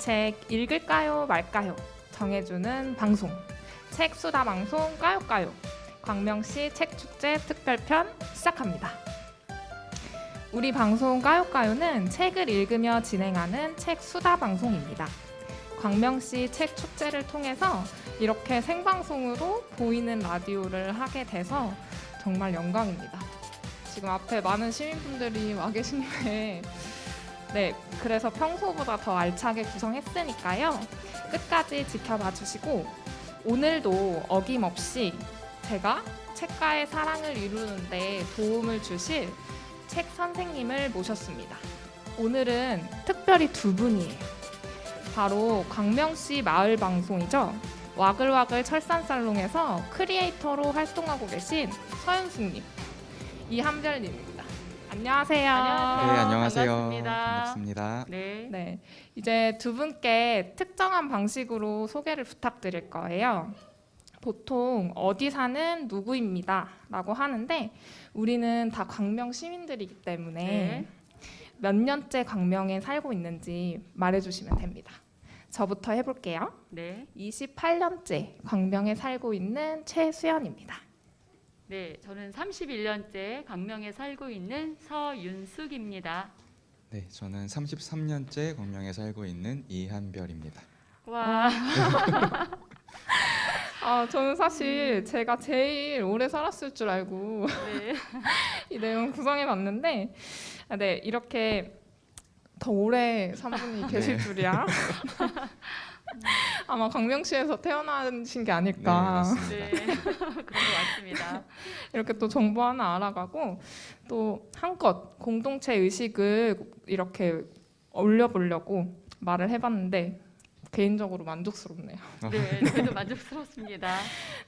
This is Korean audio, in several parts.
책 읽을까요 말까요 정해주는 방송 책 수다 방송 까요까요 광명시 책축제 특별편 시작합니다. 우리 방송 까요까요는 책을 읽으며 진행하는 책 수다 방송입니다. 광명시 책축제를 통해서 이렇게 생방송으로 보이는 라디오를 하게 돼서 정말 영광입니다. 지금 앞에 많은 시민분들이 와 계신데 네, 그래서 평소보다 더 알차게 구성했으니까요. 끝까지 지켜봐 주시고 오늘도 어김없이 제가 책과의 사랑을 이루는데 도움을 주실 책 선생님을 모셨습니다. 오늘은 특별히 두 분이에요. 바로 광명시 마을방송이죠. 와글와글 철산살롱에서 크리에이터로 활동하고 계신 서윤숙님, 이한별님입니다. 안녕하세요. 네, 안녕하세요. 반갑습니다. 반갑습니다. 네, 이제 두 분께 특정한 방식으로 소개를 부탁드릴 거예요. 보통 어디 사는 누구입니다 라고 하는데 우리는 다 광명 시민들이기 때문에 네. 몇 년째 광명에 살고 있는지 말해주시면 됩니다. 저부터 해볼게요. 네. 28년째 광명에 살고 있는 최수연입니다. 네, 저는 31년째 광명에 살고 있는 서윤숙입니다. 네, 저는 33년째 광명에 살고 있는 이한별입니다. 와, 저는 사실 제가 제일 오래 살았을 줄 알고 네. 이 내용 구성해봤는데 네, 이렇게 더 오래 산 분이 계실 줄이야. 아마 광명시에서 태어나신 게 네, 아닐까. 맞습니다. 네, 그런 것 같습니다. 이렇게 또 정보 하나 알아가고 또 한껏 공동체 의식을 이렇게 올려보려고 말을 해봤는데 개인적으로 만족스럽네요. 네, 저도 만족스럽습니다.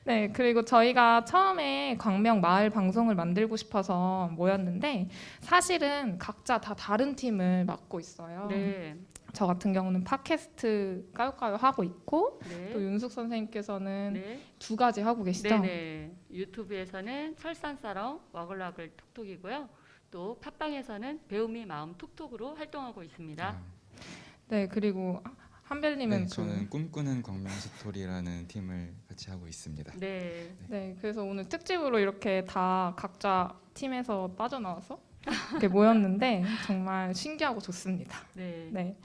네, 그리고 저희가 처음에 광명 마을 방송을 만들고 싶어서 모였는데 사실은 각자 다 다른 팀을 맡고 있어요. 네, 저 같은 경우는 팟캐스트 까요까요 하고 있고 또 네, 윤숙 선생님께서는 네, 두 가지 하고 계시죠? 네, 네. 유튜브에서는 철산사랑 와글와글 톡톡이고요. 또 팟빵에서는 배움이 마음 톡톡으로 활동하고 있습니다. 아, 네, 그리고 한별님은 네, 저는 꿈꾸는 광명 스토리라는 팀을 같이 하고 있습니다. 네, 네, 그래서 오늘 특집으로 이렇게 다 각자 팀에서 빠져나와서 이렇게 모였는데 정말 신기하고 좋습니다. 네, 네,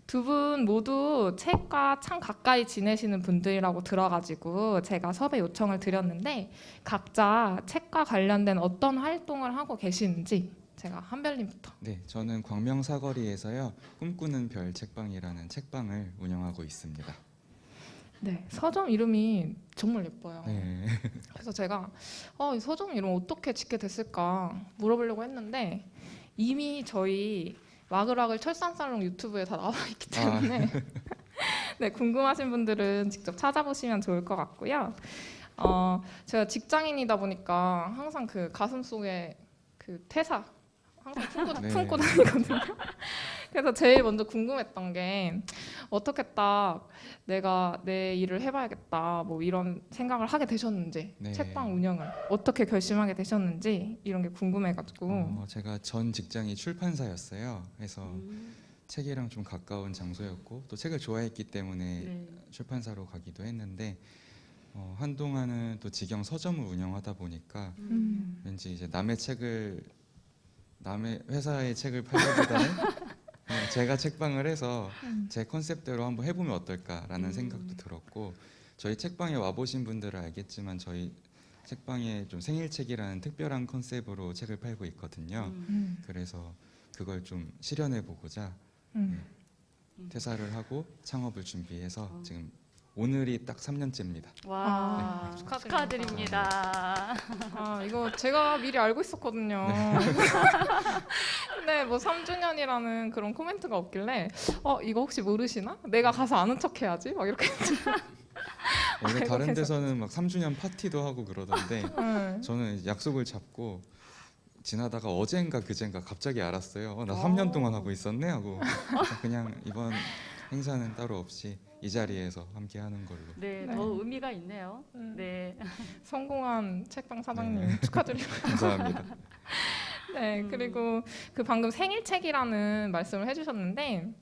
두 분 모두 책과 참 가까이 지내시는 분들이라고 들어가지고 제가 섭외 요청을 드렸는데 각자 책과 관련된 어떤 활동을 하고 계시는지 제가 한별님부터. 네, 저는 광명 사거리에서요 꿈꾸는 별 책방이라는 책방을 운영하고 있습니다. 네, 서점 이름이 정말 예뻐요. 네, 그래서 제가 이 서점 이름 어떻게 짓게 됐을까 물어보려고 했는데 이미 저희 와글와글 철산살롱 유튜브에 다 나와 있기 때문에 네, 궁금하신 분들은 직접 찾아보시면 좋을 것 같고요. 제가 직장인이다 보니까 항상 그 가슴 속에 그 퇴사 항상 네. 품고 다니거든요. 그래서 제일 먼저 궁금했던 게 어떻게 딱 내가 내 일을 해봐야겠다 뭐 이런 생각을 하게 되셨는지 네. 책방 운영을 어떻게 결심하게 되셨는지 이런 게 궁금해가지고 제가 전 직장이 출판사였어요. 그래서 음, 책이랑 좀 가까운 장소였고 또 책을 좋아했기 때문에 네, 출판사로 가기도 했는데 한동안은 또 직영 서점을 운영하다 보니까 왠지 이제 남의 회사의 책을 팔기보다는 그냥 제가 책방을 해서 제 컨셉대로 한번 해보면 어떨까라는 생각도 들었고 저희 책방에 와보신 분들은 알겠지만 저희 책방에 좀 생일책이라는 특별한 컨셉으로 책을 팔고 있거든요. 그래서 그걸 좀 실현해보고자 퇴사를 하고 창업을 준비해서 지금 오늘이 딱 3년째입니다. 와, 축하드립니다. 이거 제가 미리 알고 있었거든요. 근데 뭐 3주년이라는 그런 코멘트가 없길래 이거 혹시 모르시나? 내가 가서 아는 척 해야지 막 이렇게 원래 알고 다른 계셨- 데서는 막 3주년 파티도 하고 그러던데 네. 저는 약속을 잡고 지나다가 어젠가 그젠가 갑자기 알았어요. 나 3년 동안 하고 있었네 하고 그냥 이번 행사는 따로 없이 이 자리에서 함께 하는 걸로. 네, 네. 더 의미가 있네요. 네, 성공한 책방 사장님 네. 축하드립니다. 감사합니다. 네, 그리고 그 방금 생일책이라는 말씀을 해주셨는데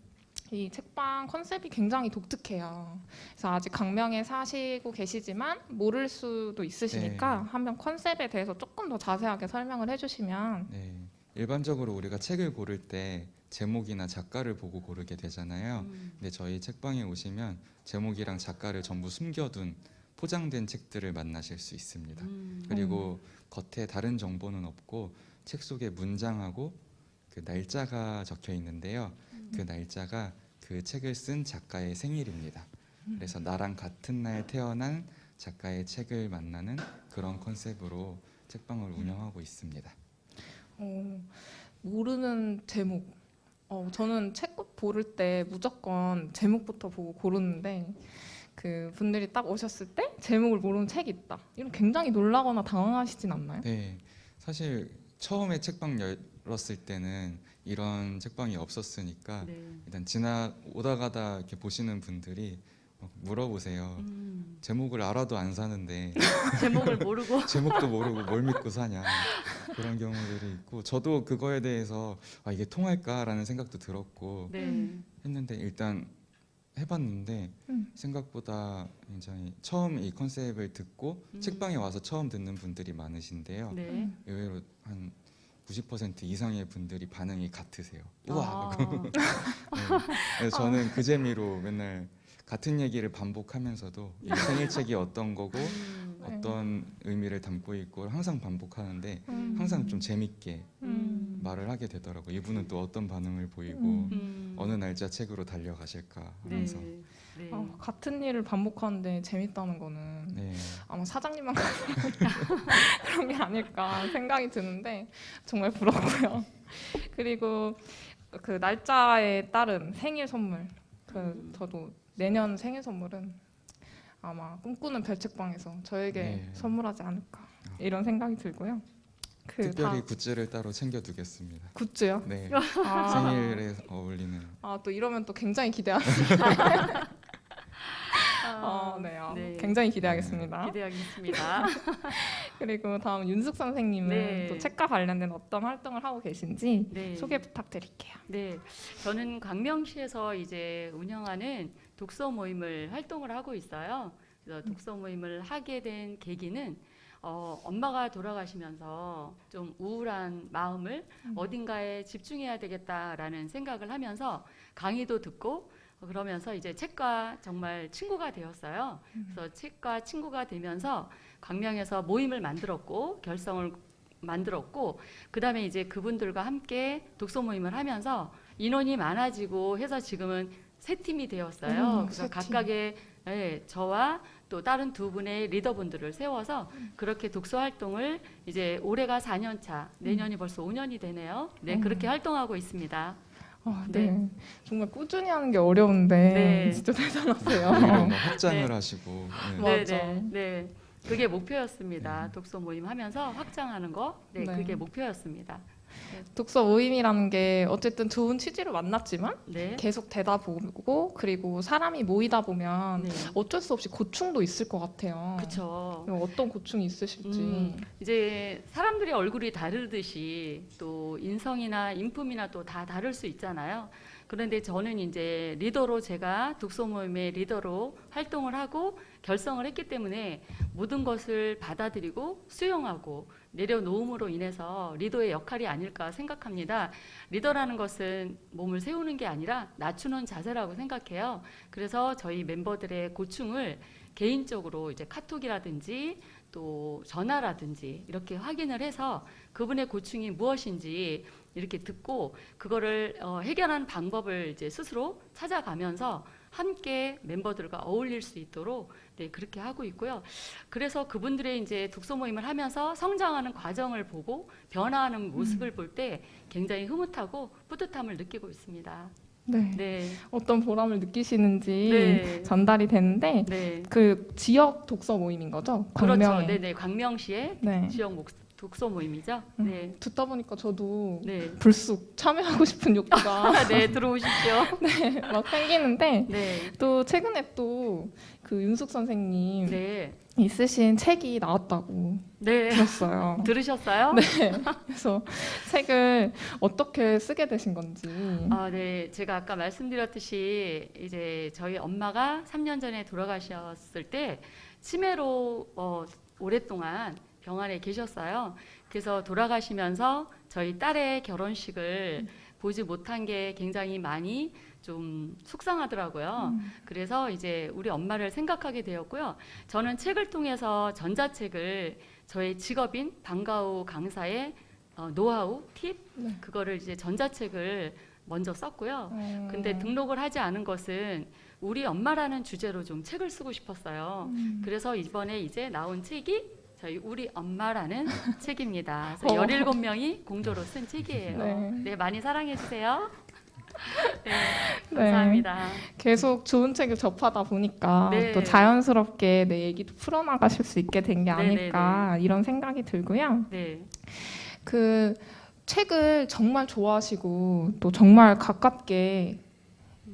이 책방 컨셉이 굉장히 독특해요. 그래서 아직 강명에 사시고 계시지만 모를 수도 있으시니까 네. 한번 컨셉에 대해서 조금 더 자세하게 설명을 해주시면. 네. 일반적으로 우리가 책을 고를 때 제목이나 작가를 보고 고르게 되잖아요. 근데 저희 책방에 오시면 제목이랑 작가를 전부 숨겨둔 포장된 책들을 만나실 수 있습니다. 그리고 겉에 다른 정보는 없고 책 속에 문장하고 그 날짜가 적혀 있는데요. 그 날짜가 그 책을 쓴 작가의 생일입니다. 그래서 나랑 같은 날 태어난 작가의 책을 만나는 그런 컨셉으로 책방을 운영하고 있습니다. 모르는 제목. 저는 책 고를 때 무조건 제목부터 보고 고르는데 그 분들이 딱 오셨을 때 제목을 모르는 책이 있다. 이런 굉장히 놀라거나 당황하시진 않나요? 네, 사실 처음에 책방 열었을 때는 이런 책방이 없었으니까 네. 일단 오다 가다 이렇게 보시는 분들이 막 물어보세요. 제목을 알아도 안 사는데 제목을 모르고 제목도 모르고 뭘 믿고 사냐 그런 경우들이 있고 저도 그거에 대해서 이게 통할까라는 생각도 들었고 네. 했는데 일단 해봤는데 생각보다 굉장히 처음 이 컨셉을 듣고 책방에 와서 처음 듣는 분들이 많으신데요. 네. 의외로 한 90% 이상의 분들이 반응이 같으세요. 우와! 아. 네. 그래서 저는 그 재미로 맨날 같은 얘기를 반복하면서도 이 생일책이 어떤 거고 어떤 의미를 담고 있고 항상 반복하는데 항상 좀 재밌게 말을 하게 되더라고요. 이분은 또 어떤 반응을 보이고 어느 날짜 책으로 달려가실까 하면서 네. 네. 같은 일을 반복하는데 재밌다는 거는 네. 아마 사장님만 그런 게 아닐까 생각이 드는데 정말 부럽고요. 그리고 그 날짜에 따른 생일 선물, 저도 내년 생일 선물은 아마 꿈꾸는 별책방에서 저에게 네. 선물하지 않을까 이런 생각이 들고요. 특별히 굿즈를 따로 챙겨두겠습니다. 굿즈요? 네. 아, 생일에 어울리는 또 이러면 또 굉장히 기대합니다. 네. 굉장히 기대하겠습니다. 기대하겠습니다. 그리고 다음 윤숙 선생님은 네. 또 책과 관련된 어떤 활동을 하고 계신지 네. 소개 부탁드릴게요. 네, 저는 광명시에서 이제 운영하는 독서 모임을 활동을 하고 있어요. 그래서 독서 모임을 하게 된 계기는 엄마가 돌아가시면서 좀 우울한 마음을 어딘가에 집중해야 되겠다라는 생각을 하면서 강의도 듣고 그러면서 이제 책과 정말 친구가 되었어요. 그래서 책과 친구가 되면서 광명에서 모임을 만들었고 결성을 만들었고 그다음에 이제 그분들과 함께 독서 모임을 하면서 인원이 많아지고 해서 지금은 세 팀이 되었어요. 그래서 세 팀. 각각의 저와 또 다른 두 분의 리더분들을 세워서 그렇게 독서 활동을 이제 올해가 4년 차, 내년이 벌써 5년이 되네요. 네, 그렇게 활동하고 있습니다. 네. 정말 꾸준히 하는 게 어려운데 네. 진짜 대단하세요. 오히려 뭐 확장을 네. 하시고 네. 맞아. 네. 그게 목표였습니다. 독서 모임 하면서 확장하는 거, 네. 그게 목표였습니다. 독서 모임이라는 게 어쨌든 좋은 취지로 만났지만 네. 계속 되다 보고 그리고 사람이 모이다 보면 네. 어쩔 수 없이 고충도 있을 것 같아요. 그렇죠. 어떤 고충이 있으실지. 이제 사람들의 얼굴이 다르듯이 또 인성이나 인품이나 또 다 다를 수 있잖아요. 그런데 저는 이제 리더로 제가 독서 모임의 리더로 활동을 하고 결성을 했기 때문에 모든 것을 받아들이고 수용하고 내려놓음으로 인해서 리더의 역할이 아닐까 생각합니다. 리더라는 것은 몸을 세우는 게 아니라 낮추는 자세라고 생각해요. 그래서 저희 멤버들의 고충을 개인적으로 이제 카톡이라든지 또 전화라든지 이렇게 확인을 해서 그분의 고충이 무엇인지 이렇게 듣고 그거를 해결하는 방법을 이제 스스로 찾아가면서 함께 멤버들과 어울릴 수 있도록 그렇게 하고 있고요. 그래서 그분들의 이제 독서 모임을 하면서 성장하는 과정을 보고 변화하는 모습을 볼 때 굉장히 흐뭇하고 뿌듯함을 느끼고 있습니다. 네. 네. 어떤 보람을 느끼시는지 네. 전달이 되는데 네. 그 지역 독서 모임인 거죠? 그렇죠. 광명에. 네네. 광명시의 네. 지역 독서 모임이죠. 네. 듣다 보니까 저도 네. 불쑥 참여하고 싶은 욕구가 네, 들어오십시오. 막 생기는데 네. 또 최근에 또 그 윤숙 선생님 네. 쓰신 책이 나왔다고 네. 들었어요. 들으셨어요? 네. 그래서 책을 어떻게 쓰게 되신 건지. 아, 네. 제가 아까 말씀드렸듯이 이제 저희 엄마가 3년 전에 돌아가셨을 때 치매로 오랫동안 병원에 계셨어요. 그래서 돌아가시면서 저희 딸의 결혼식을 보지 못한 게 굉장히 많이 좀 속상하더라고요. 그래서 이제 우리 엄마를 생각하게 되었고요. 저는 책을 통해서 전자책을 저의 직업인 방과후 강사의 노하우, 팁, 네. 그거를 이제 전자책을 먼저 썼고요. 근데 등록을 하지 않은 것은 우리 엄마라는 주제로 좀 책을 쓰고 싶었어요. 그래서 이번에 이제 나온 책이 저희 우리 엄마라는 책입니다. 그래서 17명이 공조로 쓴 책이에요. 네. 네, 많이 사랑해 주세요. 네, 네. 감사합니다. 계속 좋은 책을 접하다 보니까 네. 또 자연스럽게 내 얘기도 풀어나가실 수 있게 된 게 네, 아닐까 이런 생각이 들고요. 네, 그 책을 정말 좋아하시고 또 정말 가깝게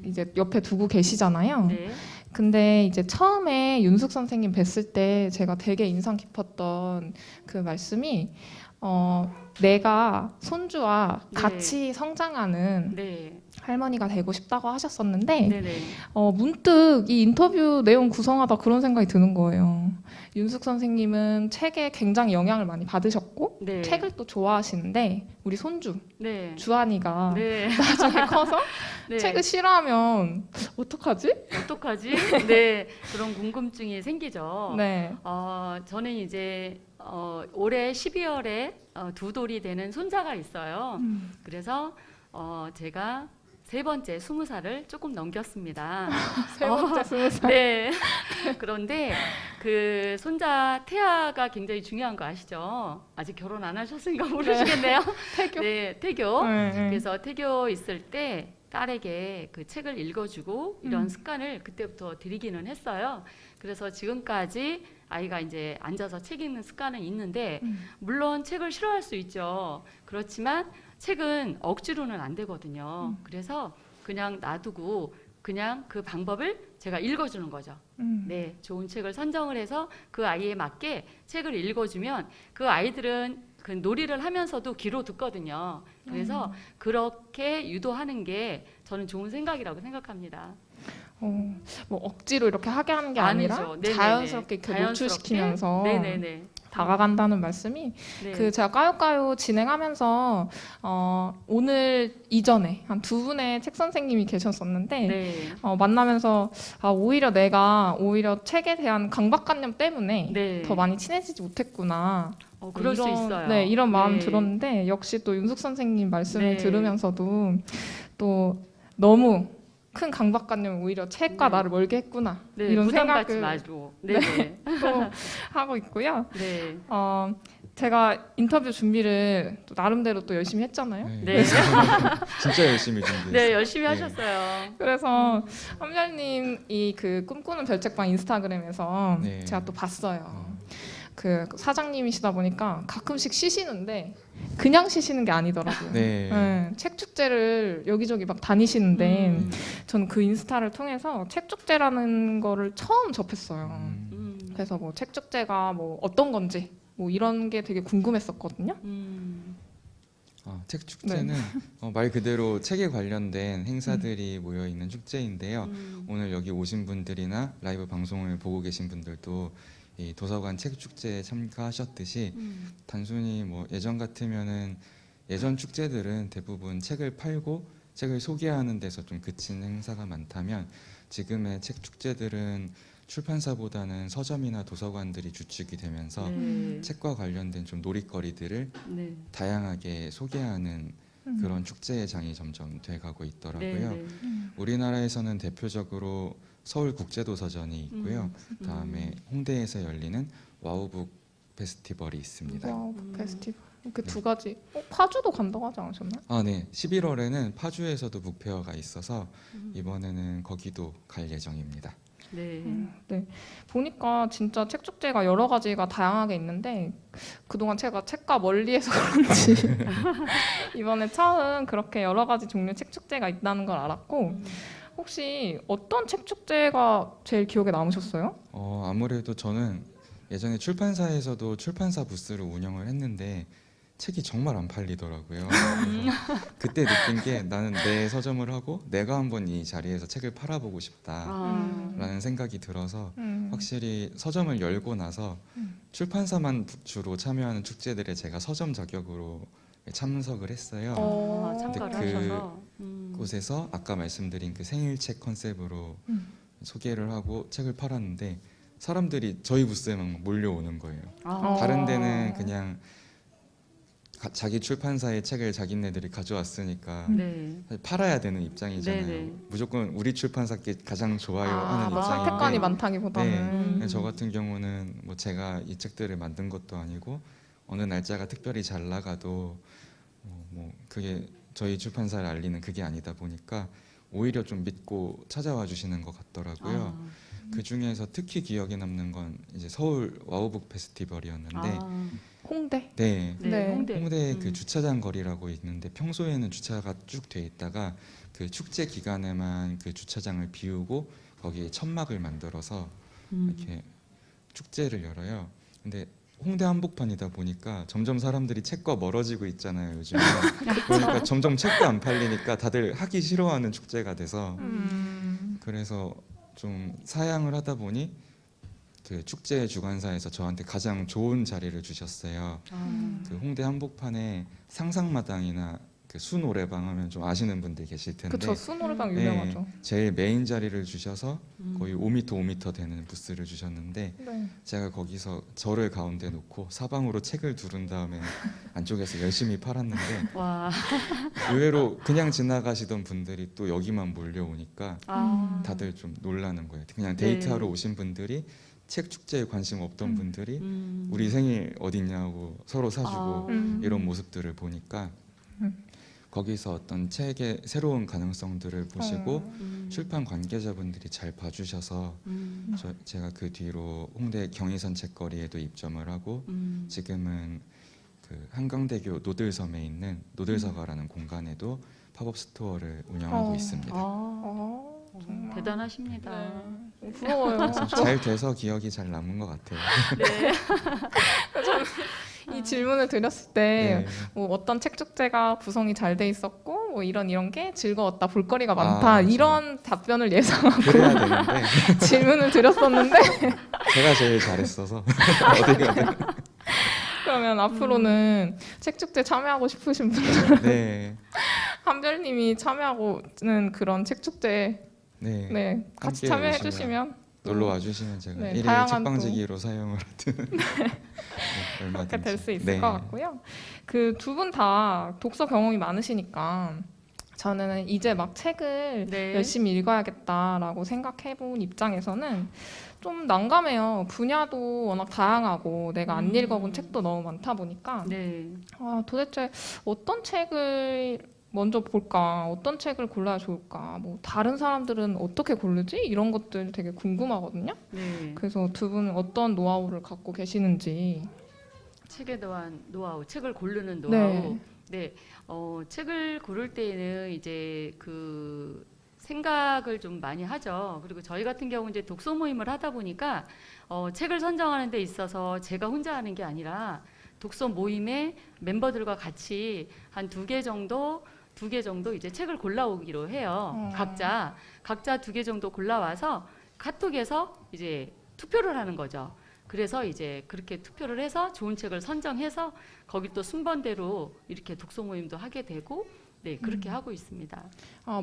이제 옆에 두고 계시잖아요. 네, 근데 이제 처음에 윤숙 선생님 뵀을 때 제가 되게 인상 깊었던 그 말씀이 내가 손주와 네. 같이 성장하는 네, 할머니가 되고 싶다고 하셨었는데 네, 네. 문득 이 인터뷰 내용 구성하다 그런 생각이 드는 거예요. 윤숙 선생님은 책에 굉장히 영향을 많이 받으셨고 네. 책을 또 좋아하시는데 우리 손주 네, 주한이가 네, 나중에 커서 네. 책을 싫어하면 어떡하지? 어떡하지? 네, 그런 궁금증이 생기죠. 네. 저는 이제 올해 12월에 두 돌이 되는 손자가 있어요. 그래서 제가 세 번째 20살을 조금 넘겼습니다. 세 번째 20살. 네. 그런데 그 손자 태아가 굉장히 중요한 거 아시죠? 아직 결혼 안 하셨으니까 모르시겠네요. 태교. 네, 태교. 네, 네. 그래서 태교 있을 때 딸에게 그 책을 읽어주고 이런 음. 습관을 그때부터 들이기는 했어요. 그래서 지금까지 아이가 이제 앉아서 책 읽는 습관은 있는데 물론 책을 싫어할 수 있죠. 그렇지만 책은 억지로는 안 되거든요. 그래서 그냥 놔두고 그냥 그 방법을 제가 읽어주는 거죠. 네, 좋은 책을 선정을 해서 그 아이에 맞게 책을 읽어주면 그 아이들은 그 놀이를 하면서도 귀로 듣거든요. 그래서 그렇게 유도하는 게 저는 좋은 생각이라고 생각합니다. 뭐 억지로 이렇게 하게 하는 게 아니라 아니죠. 네네네. 자연스럽게 이렇게 자연스럽게. 노출시키면서 네네네. 다가간다는 말씀이 네. 그 제가 까요까요 진행하면서 오늘 이전에 한 두 분의 책 선생님이 계셨었는데 네. 만나면서 오히려 내가 오히려 책에 대한 강박관념 때문에 네. 더 많이 친해지지 못했구나. 그럴 수 이런, 있어요. 네, 이런 마음 네. 들었는데 역시 또 윤숙 선생님 말씀을 네. 들으면서도 또 너무 큰 강박관념이 오히려 책과 네. 나를 멀게 했구나. 네, 이런 부담 갖지 생각을 말고. 네. 네. 또 하고 있고요. 네. 제가 인터뷰 준비를 또 나름대로 또 열심히 했잖아요. 네. 진짜 열심히 준비했어요. 네, 열심히 네. 하셨어요. 그래서 함열님이 그 꿈꾸는 별책방 인스타그램에서 네. 제가 또 봤어요. 그 사장님이시다 보니까 가끔씩 쉬시는데 그냥 쉬시는 게 아니더라고요. 네. 네, 책 축제를 여기저기 막 다니시는데 음. 저는 그 인스타를 통해서 책 축제라는 거를 처음 접했어요. 그래서 뭐 책 축제가 뭐 어떤 건지 뭐 이런 게 되게 궁금했었거든요. 책 축제는 말 그대로 책에 관련된 행사들이 모여 있는 축제인데요. 오늘 여기 오신 분들이나 라이브 방송을 보고 계신 분들도 이 도서관 책 축제에 참가하셨듯이 단순히 뭐 예전 같으면은 예전 축제들은 대부분 책을 팔고 책을 소개하는 데서 좀 그친 행사가 많다면 지금의 책 축제들은 출판사보다는 서점이나 도서관들이 주축이 되면서 네. 책과 관련된 좀 놀이거리들을 네. 다양하게 소개하는 그런 축제의 장이 점점 돼가고 있더라고요. 네. 우리나라에서는 대표적으로 서울국제도서전이 있고요. 다음에 홍대에서 열리는 와우북 페스티벌이 있습니다. 와우, 페스티벌. 그 두 가지. 파주도 간다고 하지 않으셨나요? 아, 네. 11월에는 파주에서도 북페어가 있어서 이번에는 거기도 갈 예정입니다. 네. 네. 보니까 진짜 책 축제가 여러 가지가 다양하게 있는데 그동안 제가 책과 멀리해서 그런지 이번에 처음 그렇게 여러 가지 종류의 책 축제가 있다는 걸 알았고 혹시 어떤 책 축제가 제일 기억에 남으셨어요? 아무래도 저는 예전에 출판사에서도 출판사 부스를 운영을 했는데 책이 정말 안 팔리더라고요. 그래서 그때 느낀 게 나는 내 서점을 하고 내가 한번 이 자리에서 책을 팔아보고 싶다라는 생각이 들어서 확실히 서점을 열고 나서 출판사만 주로 참여하는 축제들에 제가 서점 자격으로 참석을 했어요. 참가를 근데 그 하셔서. 곳에서 아까 말씀드린 그 생일책 컨셉으로 소개를 하고 책을 팔았는데 사람들이 저희 부스에 막 몰려오는 거예요. 다른 데는 그냥 자기 출판사의 책을 자기네들이 가져왔으니까 네. 사실 팔아야 되는 입장이잖아요. 네네. 무조건 우리 출판사께 가장 좋아요 하는 뭐 입장인데 선택권이 많다기보다는 네. 저 같은 경우는 뭐 제가 이 책들을 만든 것도 아니고 어느 날짜가 특별히 잘 나가도 뭐 그게 저희 출판사를 알리는 그게 아니다 보니까 오히려 좀 믿고 찾아와 주시는 것 같더라고요. 그 중에서 특히 기억에 남는 건 이제 서울 와우북 페스티벌이었는데 홍대. 네. 네. 홍대. 홍대에 그 주차장 거리라고 있는데 평소에는 주차가 쭉 돼 있다가 그 축제 기간에만 그 주차장을 비우고 거기에 천막을 만들어서 이렇게 축제를 열어요. 근데 홍대 한복판이다 보니까 점점 사람들이 책과 멀어지고 있잖아요, 요즘에. 그러니까 점점 책도 안 팔리니까 다들 하기 싫어하는 축제가 돼서 그래서 좀 사양을 하다 보니 그 축제 주관사에서 저한테 가장 좋은 자리를 주셨어요. 그 홍대 한복판에 상상마당이나 그 수노래방 하면 좀 아시는 분들 계실 텐데 그쵸, 수노래방 유명하죠. 제일 메인 자리를 주셔서 거의 5m 5m 되는 부스를 주셨는데 네. 제가 거기서 저를 가운데 놓고 사방으로 책을 두른 다음에 안쪽에서 열심히 팔았는데 와. 의외로 그냥 지나가시던 분들이 또 여기만 몰려오니까 다들 좀 놀라는 거예요. 그냥 데이트하러 오신 분들이 책 축제에 관심 없던 분들이 우리 생일 어딨냐고 서로 사주고 이런 모습들을 보니까 거기서 어떤 책의 새로운 가능성들을 보시고 출판 관계자분들이 잘 봐주셔서 제가 그 뒤로 홍대 경의선 책거리에도 입점을 하고 지금은 그 한강대교 노들섬에 있는 노들서가라는 공간에도 팝업 스토어를 운영하고 있습니다. 정말. 대단하십니다. 네. 부러워요. 잘 돼서 기억이 잘 남은 것 같아요. 네. 이 질문을 드렸을 때 네. 뭐 어떤 책 축제가 구성이 잘 돼 있었고 뭐 이런 게 즐거웠다, 볼거리가 많다 맞아요. 이런 답변을 예상하고 그래야 되는데 질문을 드렸었는데 제가 제일 잘했어서 어디 가든 그러면 앞으로는 책 축제 참여하고 싶으신 분들 네. 한별님이 참여하고는 그런 책 축제 네. 네 같이 함께 참여해 오시면 주시면 놀러 와주시면 제가 네, 일일 다양한 책방지기로 사용을 하든 얼마든지 그렇게 될 수 있을 네. 것 같고요. 그 두 분 다 독서 경험이 많으시니까 저는 이제 막 책을 네. 열심히 읽어야겠다라고 생각해본 입장에서는 좀 난감해요. 분야도 워낙 다양하고 내가 안 읽어본 책도 너무 많다 보니까 네. 도대체 어떤 책을 먼저 볼까? 어떤 책을 골라야 좋을까? 뭐 다른 사람들은 어떻게 고르지? 이런 것들 되게 궁금하거든요. 네. 그래서 두 분은 어떤 노하우를 갖고 계시는지. 책에 대한 노하우, 책을 고르는 노하우. 네. 네. 책을 고를 때에는 이제 그 생각을 좀 많이 하죠. 그리고 저희 같은 경우 이제 독서 모임을 하다 보니까 책을 선정하는 데 있어서 제가 혼자 하는 게 아니라 독서 모임의 멤버들과 같이 한 두 개 정도 이제 책을 골라오기로 해요. 각자 2개 정도 골라와서 카톡에서 이제 투표를 하는 거죠. 그래서 이제 그렇게 투표를 해서 좋은 책을 선정해서 거기 또 순번대로 이렇게 독서 모임도 하게 되고 네 그렇게 하고 있습니다.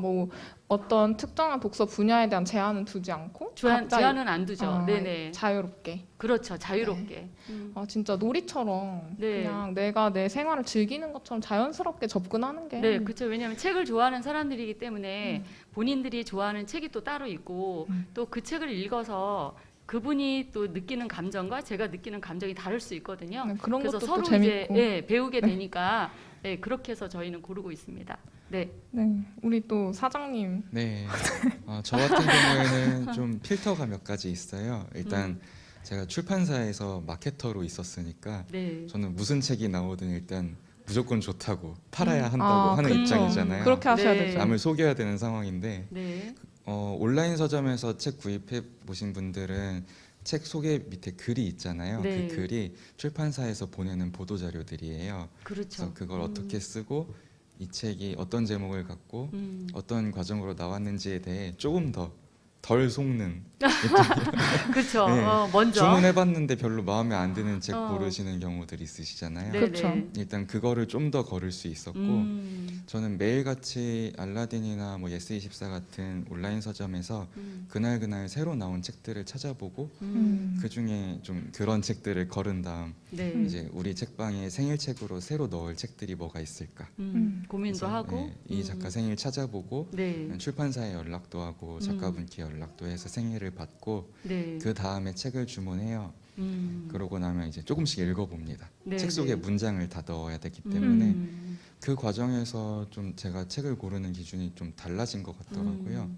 뭐 어떤 특정한 독서 분야에 대한 제한은 두지 않고 각자 제한은 안 두죠. 네네. 자유롭게. 그렇죠. 자유롭게. 진짜 놀이처럼 네. 그냥 내가 내 생활을 즐기는 것처럼 자연스럽게 접근하는 게. 네, 그렇죠. 왜냐하면 책을 좋아하는 사람들이기 때문에 본인들이 좋아하는 책이 또 따로 있고 또 그 책을 읽어서 그분이 또 느끼는 감정과 제가 느끼는 감정이 다를 수 있거든요. 네, 그런 그래서 것도 서로 또 이제 재밌고. 예, 배우게 되니까 예, 그렇게 해서 저희는 고르고 있습니다. 네. 네, 우리 또 사장님. 네, 저 같은 경우에는 좀 필터가 몇 가지 있어요. 일단 제가 출판사에서 마케터로 있었으니까 네. 저는 무슨 책이 나오든 일단 무조건 좋다고 팔아야 한다고 아, 하는 그쵸. 입장이잖아요. 그렇게 하셔야 네. 되죠. 남을 속여야 되는 상황인데 네. 온라인 서점에서 책 구입해 보신 분들은 책 소개 밑에 글이 있잖아요. 네. 그 글이 출판사에서 보내는 보도 자료들이에요. 그렇죠. 그래서 그걸 어떻게 쓰고 이 책이 어떤 제목을 갖고 어떤 과정으로 나왔는지에 대해 조금 더 덜 속는 그렇죠. 네. 먼저 주문해봤는데 별로 마음에 안 드는 책 어. 고르시는 경우들이 있으시잖아요. 네, 그렇죠. 네. 일단 그거를 좀 더 걸을 수 있었고 저는 매일같이 알라딘이나 뭐 예스24 같은 온라인 서점에서 그날 새로 나온 책들을 찾아보고 그 중에 좀 그런 책들을 거른 다음 네. 이제 우리 책방에 생일책으로 새로 넣을 책들이 뭐가 있을까 고민도 그래서, 하고 네, 이 작가 생일 찾아보고 네. 출판사에 연락도 하고 작가분께 연락도 해서 생일을 받고 네. 그 다음에 책을 주문해요. 그러고 나면 이제 조금씩 읽어봅니다. 네, 책 속에 네. 문장을 다 넣어야 되기 때문에 음. 그 과정에서 좀 제가 책을 고르는 기준이 좀 달라진 것 같더라고요.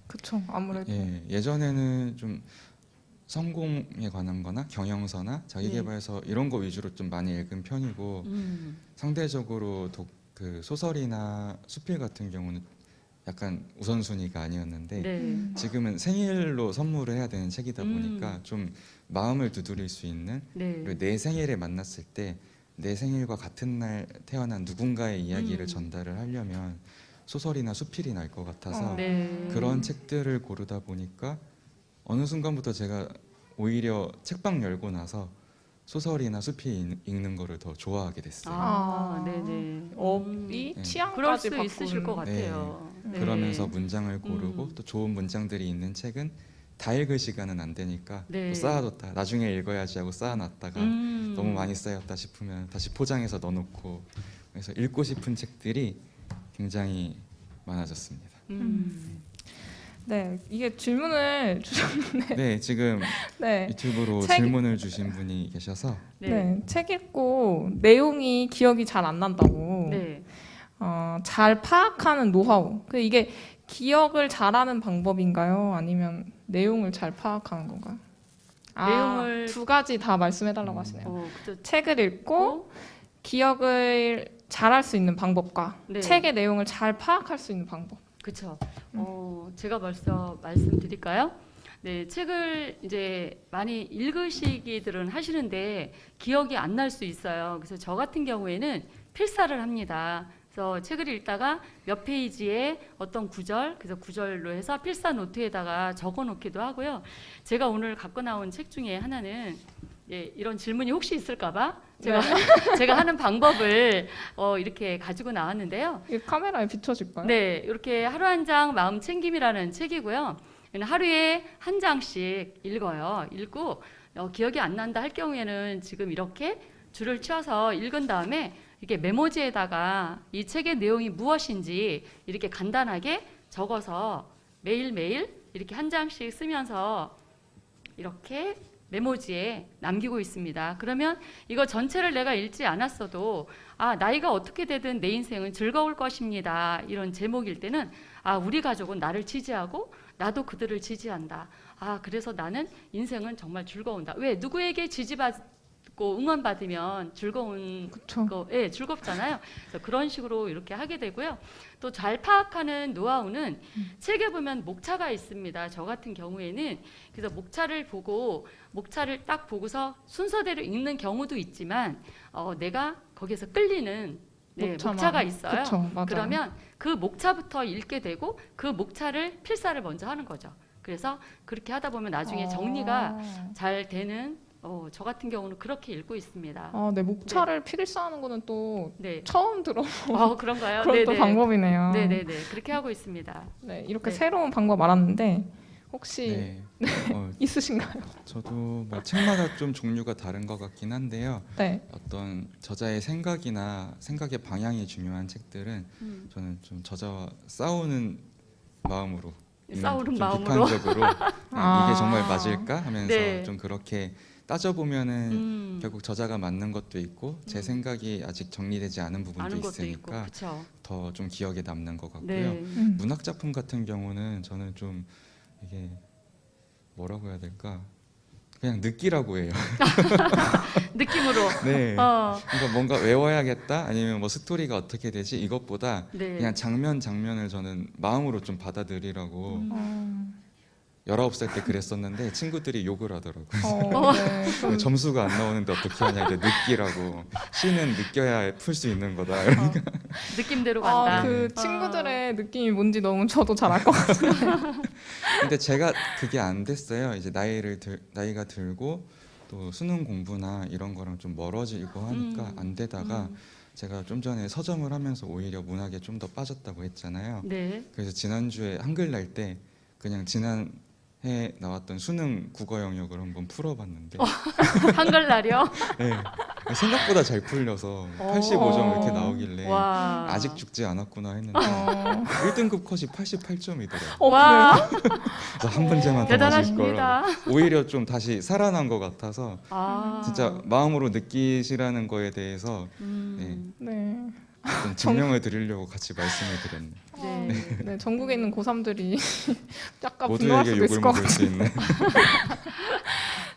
그쵸, 아무래도. 예전에는 좀 성공에 관한 거나 경영서나 자기계발서 이런 거 위주로 좀 많이 읽은 편이고 상대적으로 그 소설이나 수필 같은 경우는 약간 우선순위가 아니었는데 네. 지금은 생일로 선물을 해야 되는 책이다 보니까 좀 마음을 두드릴 수 있는 네. 그리고 내 생일에 만났을 때 내 생일과 같은 날 태어난 누군가의 이야기를 전달을 하려면 소설이나 수필이 날 것 같아서 네. 그런 책들을 고르다 보니까 어느 순간부터 제가 오히려 책방 열고 나서 소설이나 수필 읽는 거를 더 좋아하게 됐어요. 아, 네네. 업이 네. 취향까지 그럴 수 바꾸는. 있으실 것 같아요. 네. 그러면서 문장을 고르고 음. 또 좋은 문장들이 있는 책은 다 읽을 시간은 안 되니까 네. 또 쌓아뒀다 나중에 읽어야지 하고 쌓아놨다가 너무 많이 쌓였다 싶으면 다시 포장해서 넣어놓고 그래서 읽고 싶은 책들이 굉장히 많아졌습니다. 네, 이게 질문을 주셨는데. 네, 지금 네. 유튜브로 책- 질문을 주신 분이 계셔서 네. 네, 책 읽고 내용이 기억이 잘 안 난다고. 네. 잘 파악하는 노하우. 이게 기억을 잘하는 방법인가요? 아니면 내용을 잘 파악하는 건가요? 내용을- 두 가지 다 말씀해달라고 하시네요. 그죠. 책을 읽고 기억을 잘할 수 있는 방법과 네. 책의 내용을 잘 파악할 수 있는 방법. 그렇죠. 제가 벌써 말씀드릴까요? 네, 책을 이제 많이 읽으시기들은 하시는데 기억이 안 날 수 있어요. 그래서 저 같은 경우에는 필사를 합니다. 그래서 책을 읽다가 몇 페이지에 어떤 구절, 그래서 구절로 해서 필사 노트에다가 적어놓기도 하고요. 제가 오늘 갖고 나온 책 중에 하나는 이런 질문이 혹시 있을까봐 제가 하는 방법을 이렇게 가지고 나왔는데요. 이 카메라에 비춰질까요? 네, 이렇게 하루 한 장 마음 챙김이라는 책이고요. 하루에 한 장씩 읽어요. 읽고 기억이 안 난다 할 경우에는 지금 이렇게 줄을 치워서 읽은 다음에 이렇게 메모지에다가 이 책의 내용이 무엇인지 이렇게 간단하게 적어서 매일매일 이렇게 한 장씩 쓰면서 이렇게 메모지에 남기고 있습니다. 그러면 이거 전체를 내가 읽지 않았어도 나이가 어떻게 되든 내 인생은 즐거울 것입니다. 이런 제목일 때는 우리 가족은 나를 지지하고 나도 그들을 지지한다. 그래서 나는 인생은 정말 즐거운다. 왜? 누구에게 지지받고 응원받으면 즐거운 그쵸. 즐겁잖아요. 그래서 그런 식으로 이렇게 하게 되고요. 또 잘 파악하는 노하우는 책에 보면 목차가 있습니다. 저 같은 경우에는 그래서 목차를 딱 보고서 순서대로 읽는 경우도 있지만 내가 거기에서 끌리는 목차가 있어요. 그쵸, 맞아요. 그러면 그 목차부터 읽게 되고 그 목차를 필사를 먼저 하는 거죠. 그래서 그렇게 하다 보면 나중에 정리가 잘 되는 저 같은 경우는 그렇게 읽고 있습니다. 네, 목차를 필사하는 거는 또 네. 처음 들어. 그런가요? 그런 또 방법이네요. 네네네. 그렇게 하고 있습니다. 네, 이렇게 네. 새로운 방법 알았는데 혹시 네. 있으신가요? 저도 뭐 책마다 좀 종류가 다른 것 같긴 한데요. 네. 어떤 저자의 생각이나 생각의 방향이 중요한 책들은 저는 좀 저자와 싸우는 마음으로 싸우는 좀 마음으로. 비판적으로 아. 이게 정말 맞을까 하면서 네. 좀 그렇게 따져보면은 결국 저자가 맞는 것도 있고 제 생각이 아직 정리되지 않은 부분도 아는 것도 있고, 있으니까 그렇죠. 더 좀 기억에 남는 것 같고요. 네. 문학 작품 같은 경우는 저는 좀 이게 뭐라고 해야 될까? 그냥 느끼라고 해요. 느낌으로. 네. 어, 그러니까 뭔가 외워야겠다 아니면 뭐 스토리가 어떻게 되지 이것보다 네. 그냥 장면 장면을 저는 마음으로 좀 받아들이라고 음. 19살 때 그랬었는데 친구들이 욕을 하더라고요. 네. 좀 점수가 안 나오는데 어떻게 하냐 이제 느끼라고 시는 느껴야 풀 수 있는 거다. 느낌대로 간다. 그 어. 친구들의 느낌이 뭔지 너무 저도 잘 알 것 같아요. 근데 제가 그게 안 됐어요. 이제 나이가 들고 또 수능 공부나 이런 거랑 좀 멀어지고 하니까 안 되다가 제가 좀 전에 서점을 하면서 오히려 문학에 좀 더 빠졌다고 했잖아요. 네. 그래서 지난주에 한글 날 때 그냥 지난해 나왔던 수능 국어 영역을 한번 풀어봤는데 한글날이요? 네, 생각보다 잘 풀려서 85점 이렇게 나오길래 와. 아직 죽지 않았구나 했는데 어. 1등급 컷이 88점이더라고요. 와. 그래서 한 문제만 더 맞을 거라 대단하십니다. 오히려 좀 다시 살아난 것 같아서 아. 진짜 마음으로 느끼시라는 거에 대해서 네. 좀 증명을 드리려고 같이 말씀을 드렸네요. 네. 네, 전국에 있는 고3들이 약간 분노할 모두에게 수도 욕을 있을 것 먹을 같아요. 수 있는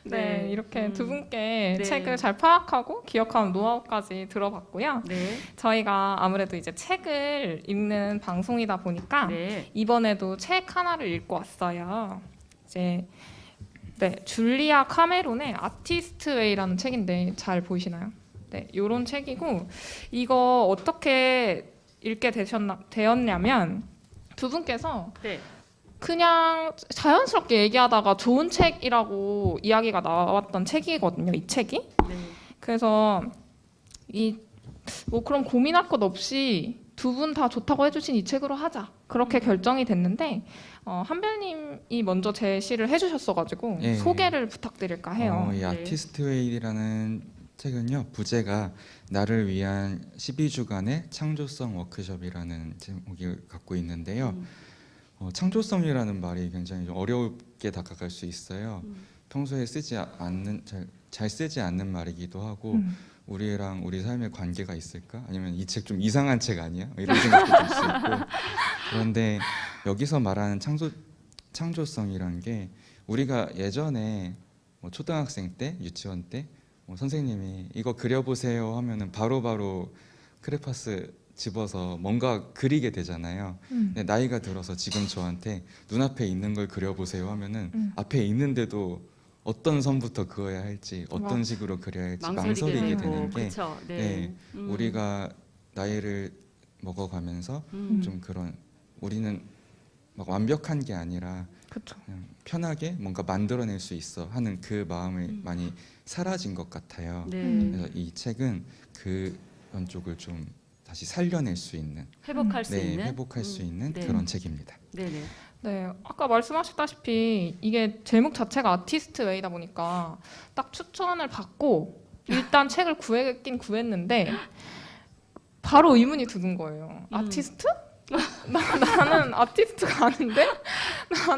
네, 네. 이렇게 두 분께 네. 책을 잘 파악하고 기억하는 노하우까지 들어봤고요. 네. 저희가 아무래도 이제 책을 읽는 방송이다 보니까 네. 이번에도 책 하나를 읽고 왔어요. 이제 네, 줄리아 카메론의 아티스트 웨이라는 책인데 잘 보이시나요? 네, 요런 책이고 이거 어떻게 읽게 되었냐면 두 분께서 네. 그냥 자연스럽게 얘기하다가 좋은 책이라고 이야기가 나왔던 책이거든요. 이 책이. 네. 그래서 이 뭐 그럼 고민할 것 없이 두 분 다 좋다고 해주신 이 책으로 하자. 그렇게 결정이 됐는데 한별님이 먼저 제시를 해주셨어가지고 예. 소개를 부탁드릴까 해요. 이 네. 아티스트 웨이라는 책은요 부제가 나를 위한 12주간의 창조성 워크숍이라는 제목을 갖고 있는데요. 창조성이라는 말이 굉장히 좀 어렵게 다가갈 수 있어요. 평소에 쓰지 않는 잘 쓰지 않는 말이기도 하고 우리랑 우리 삶의 관계가 있을까? 아니면 이 책 좀 이상한 책 아니야? 이런 생각도 들 수 있고 그런데 여기서 말하는 창조성이란 게 우리가 예전에 뭐 초등학생 때, 유치원 때 선생님이 이거 그려보세요 하면은 바로바로 크레파스 집어서 뭔가 그리게 되잖아요. 근데 나이가 들어서 지금 저한테 눈앞에 있는 걸 그려보세요 하면은 앞에 있는데도 어떤 선부터 그어야 할지 어떤 식으로 그려야 할지 망설이게 되는 게 그쵸? 네. 네, 우리가 나이를 먹어가면서 좀 그런 우리는 막 완벽한 게 아니라 그렇죠. 그냥 편하게 뭔가 만들어낼 수 있어 하는 그 마음이 많이 사라진 것 같아요. 네. 그래서 이 책은 그런 쪽을 좀 다시 살려낼 수 있는, 회복할 수 있는. 회복할 수 있는 네. 그런 책입니다. 네네. 네, 아까 말씀하셨다시피 이게 제목 자체가 아티스트 웨이다 보니까 딱 추천을 받고 일단 책을 구했긴 구했는데 바로 의문이 드는 거예요. 아티스트? 나는 아티스트가 아닌데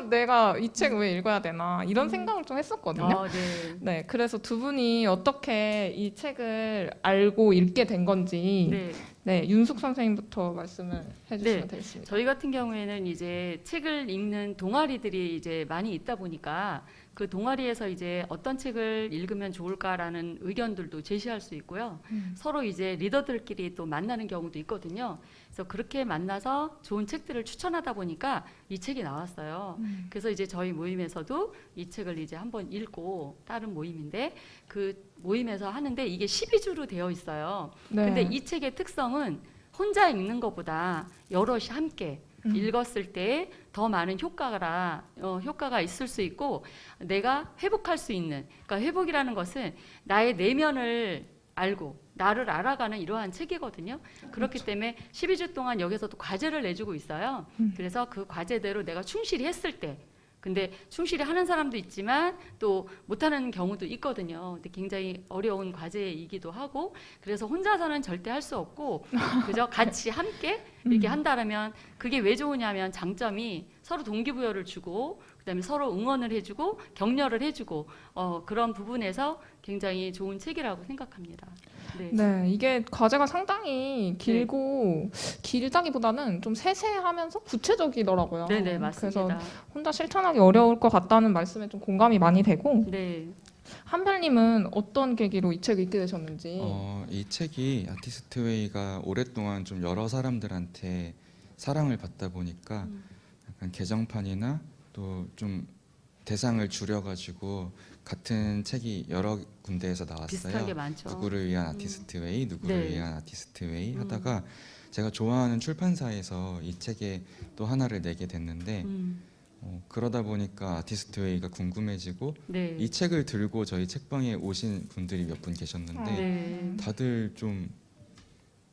내가 이 책 왜 읽어야 되나 이런 생각을 좀 했었거든요. 네. 네, 그래서 두 분이 어떻게 이 책을 알고 읽게 된 건지 네. 네, 윤숙 선생님부터 말씀을 해주시면 네. 되겠습니다. 저희 같은 경우에는 이제 책을 읽는 동아리들이 이제 많이 있다 보니까 그 동아리에서 이제 어떤 책을 읽으면 좋을까라는 의견들도 제시할 수 있고요. 서로 이제 리더들끼리 또 만나는 경우도 있거든요. 그래서 그렇게 만나서 좋은 책들을 추천하다 보니까 이 책이 나왔어요. 그래서 이제 저희 모임에서도 이 책을 이제 한번 읽고 다른 모임인데 그 모임에서 하는데 이게 12주로 되어 있어요. 네. 근데 이 책의 특성은 혼자 읽는 것보다 여럿이 함께 읽었을 때 더 많은 효과가 있을 수 있고 내가 회복할 수 있는 그러니까 회복이라는 것은 나의 내면을 알고 나를 알아가는 이러한 책이거든요. 그렇기 때문에 12주 동안 여기서도 과제를 내주고 있어요. 그래서 그 과제대로 내가 충실히 했을 때 근데 충실히 하는 사람도 있지만 또 못하는 경우도 있거든요. 근데 굉장히 어려운 과제이기도 하고 그래서 혼자서는 절대 할 수 없고 그저 같이 함께 이렇게 한다라면 그게 왜 좋으냐면 장점이 서로 동기부여를 주고 그다음에 서로 응원을 해주고 격려를 해주고 그런 부분에서 굉장히 좋은 책이라고 생각합니다. 네. 네, 이게 과제가 상당히 길고 길다기보다는 좀 세세하면서 구체적이더라고요. 네네 맞습니다. 그래서 혼자 실천하기 어려울 것 같다는 말씀에 좀 공감이 많이 되고 네. 한별님은 어떤 계기로 이 책을 읽게 되셨는지. 이 책이 아티스트 웨이가 오랫동안 좀 여러 사람들한테 사랑을 받다 보니까 약간 개정판이나 또 좀 대상을 줄여가지고 같은 책이 여러 군데에서 비슷한 게 나왔어요. 많죠. 누구를 위한 아티스트 웨이, 누구를 네. 위한 아티스트 웨이 하다가 제가 좋아하는 출판사에서 이 책에 또 하나를 내게 됐는데 그러다 보니까 아티스트 웨이가 궁금해지고 네. 이 책을 들고 저희 책방에 오신 분들이 몇 분 계셨는데 네. 다들 좀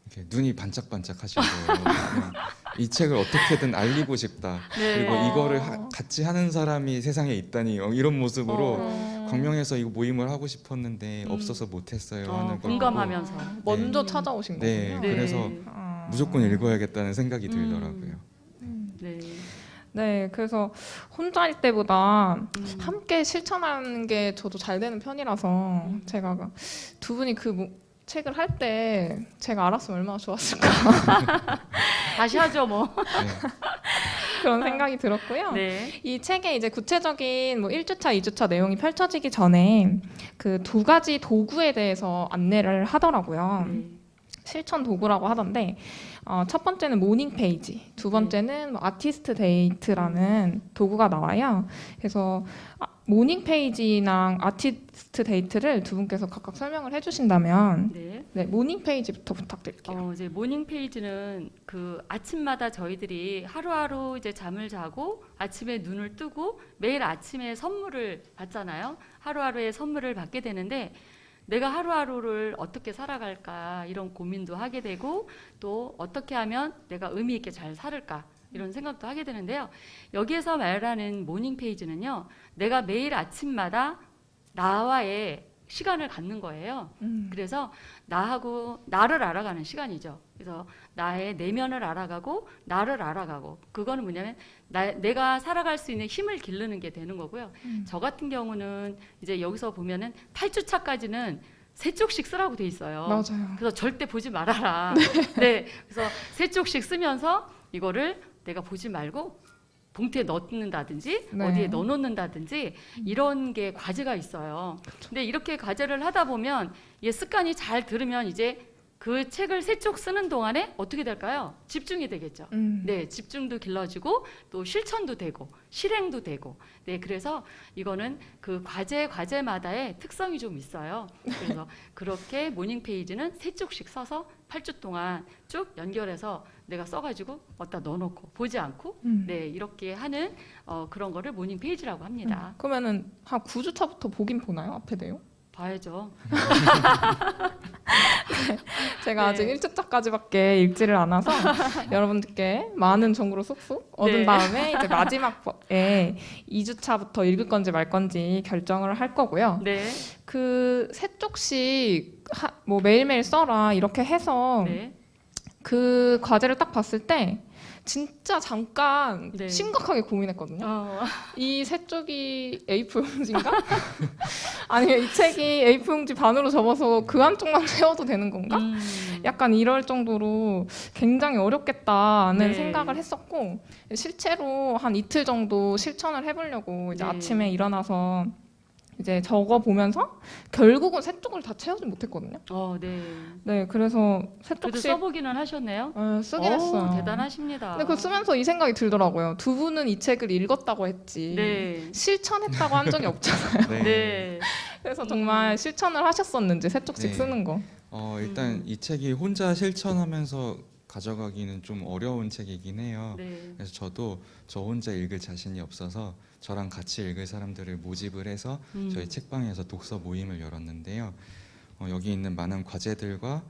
이렇게 눈이 반짝반짝 하시고 그냥 이 책을 어떻게든 알리고 싶다. 네. 그리고 이거를 같이 하는 사람이 세상에 있다니 이런 모습으로 광명에서 이거 모임을 하고 싶었는데 없어서 못했어요 하는 걸 공감하면서. 먼저 네. 찾아오신 네, 거군요. 네. 그래서 무조건 읽어야겠다는 생각이 들더라고요. 네. 네, 그래서 혼자일 때보다 함께 실천하는 게 저도 잘 되는 편이라서 제가 두 분이 책을 할 때 제가 알았으면 얼마나 좋았을까 다시 하죠 뭐. 네. 그런 생각이 들었고요. 네. 이 책에 이제 구체적인 1주차, 2주차 내용이 펼쳐지기 전에 그 두 가지 도구에 대해서 안내를 하더라고요. 네. 실천 도구라고 하던데 첫 번째는 모닝 페이지, 두 번째는 아티스트 데이트라는 도구가 나와요. 그래서 모닝 페이지랑 아티스트 데이트를 두 분께서 각각 설명을 해주신다면 네. 모닝 페이지부터 부탁드릴게요. 이제 모닝 페이지는 그 아침마다 저희들이 하루하루 이제 잠을 자고 아침에 눈을 뜨고 매일 아침에 선물을 받잖아요. 하루하루의 선물을 받게 되는데 내가 하루하루를 어떻게 살아갈까 이런 고민도 하게 되고 또 어떻게 하면 내가 의미 있게 잘 살을까 이런 생각도 하게 되는데요. 여기에서 말하는 모닝 페이지는요. 내가 매일 아침마다 나와의 시간을 갖는 거예요. 그래서 나를 알아가는 시간이죠. 그래서 나의 내면을 알아가고 나를 알아가고 그거는 뭐냐면 내가 살아갈 수 있는 힘을 기르는 게 되는 거고요. 저 같은 경우는 이제 여기서 보면은 8주차까지는 3쪽씩 쓰라고 돼 있어요. 맞아요. 그래서 절대 보지 말아라. 네. 그래서 3쪽씩 쓰면서 이거를 내가 보지 말고 봉투에 넣는다든지 네. 어디에 넣어놓는다든지 이런 게 과제가 있어요. 근데 이렇게 과제를 하다 보면 이 습관이 잘 들으면 이제 그 책을 3쪽 쓰는 동안에 어떻게 될까요? 집중이 되겠죠. 네, 집중도 길러지고 또 실천도 되고 실행도 되고. 네, 그래서 이거는 그 과제마다의 특성이 좀 있어요. 그래서 그렇게 모닝 페이지는 3쪽씩 써서 8주 동안 쭉 연결해서 내가 써가지고 어디다 넣어놓고 보지 않고 네 이렇게 하는 그런 거를 모닝 페이지라고 합니다. 그러면은 한 9주차부터 보긴 보나요? 앞에 내용? 봐야죠. 제가 네. 아직 1주차까지밖에 읽지를 않아서 여러분들께 많은 정보를 쏙쏙 얻은 네. 다음에 이제 마지막에 2주차부터 읽을 건지 말 건지 결정을 할 거고요. 네. 그 3쪽씩 뭐 매일매일 써라 이렇게 해서 네. 그 과제를 딱 봤을 때 진짜 잠깐 네. 심각하게 고민했거든요. 이 3쪽이 A4 용지인가? 아니면 이 책이 A4 용지 반으로 접어서 그 한쪽만 채워도 되는 건가? 약간 이럴 정도로 굉장히 어렵겠다는 네. 생각을 했었고 실제로 한 이틀 정도 실천을 해보려고 이제 네. 아침에 일어나서 이제 적어 보면서 결국은 3쪽을 다 채우지 못했거든요. 네. 네, 그래서 그래도 3쪽씩 써보기는 하셨네요. 쓰긴 했어요. 대단하십니다. 근데 그거 쓰면서 이 생각이 들더라고요. 두 분은 이 책을 읽었다고 했지 네. 실천했다고 한 적이 없잖아요. 네. 네. 그래서 정말 실천을 하셨었는지 3쪽씩 네. 쓰는 거. 일단 이 책이 혼자 실천하면서 가져가기는 좀 어려운 책이긴 해요. 네. 그래서 저도 저 혼자 읽을 자신이 없어서 저랑 같이 읽을 사람들을 모집을 해서 저희 책방에서 독서 모임을 열었는데요. 여기 있는 많은 과제들과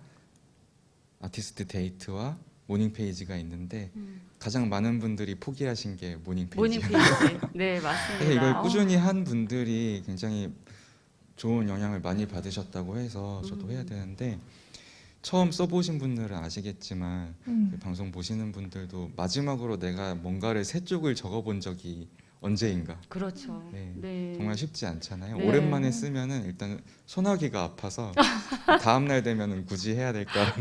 아티스트 데이트와 모닝 페이지가 있는데 가장 많은 분들이 포기하신 게 모닝 모닝 페이지예요. 페이지. 네, 맞습니다. 그래서 이걸 꾸준히 한 분들이 굉장히 좋은 영향을 많이 받으셨다고 해서 저도 해야 되는데 처음 써보신 분들은 아시겠지만 그 방송 보시는 분들도 마지막으로 내가 뭔가를 세 쪽을 적어본 적이 언제인가. 그렇죠. 네. 네. 정말 쉽지 않잖아요. 네. 오랜만에 쓰면은 일단 소나기가 아파서 다음 날 되면은 굳이 해야 될까?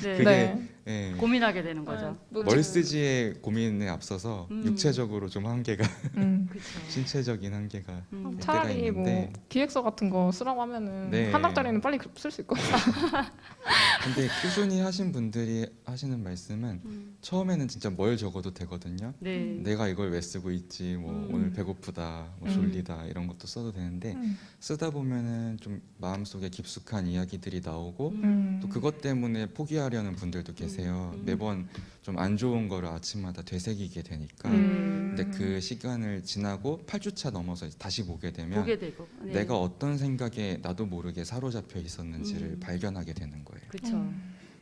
네. 그게 네. 예, 고민하게 되는 거죠. 뭐 뭘 쓰지의 고민에 앞서서 음. 육체적으로 좀 한계가 그렇죠. 신체적인 한계가 음. 때가 차라리 있는데 뭐 기획서 같은 거 쓰라고 하면은 네. 한 장짜리는 빨리 쓸 수 있거든요. 근데 꾸준히 하신 분들이 하시는 말씀은 처음에는 진짜 뭘 적어도 되거든요. 네. 내가 이걸 왜 쓰고 있지? 뭐 오늘 배고프다, 뭐 졸리다 이런 것도 써도 되는데 쓰다 보면은 좀 마음속에 깊숙한 이야기들이 나오고 또 그것 때문에 포기하려는 분들도 계세요. 매번 좀 안 좋은 거를 아침마다 되새기게 되니까. 근데 그 시간을 지나고 8주차 넘어서 다시 보게 되면 보게 되고. 네. 내가 어떤 생각에 나도 모르게 사로잡혀 있었는지를 발견하게 되는 거예요. 그렇죠.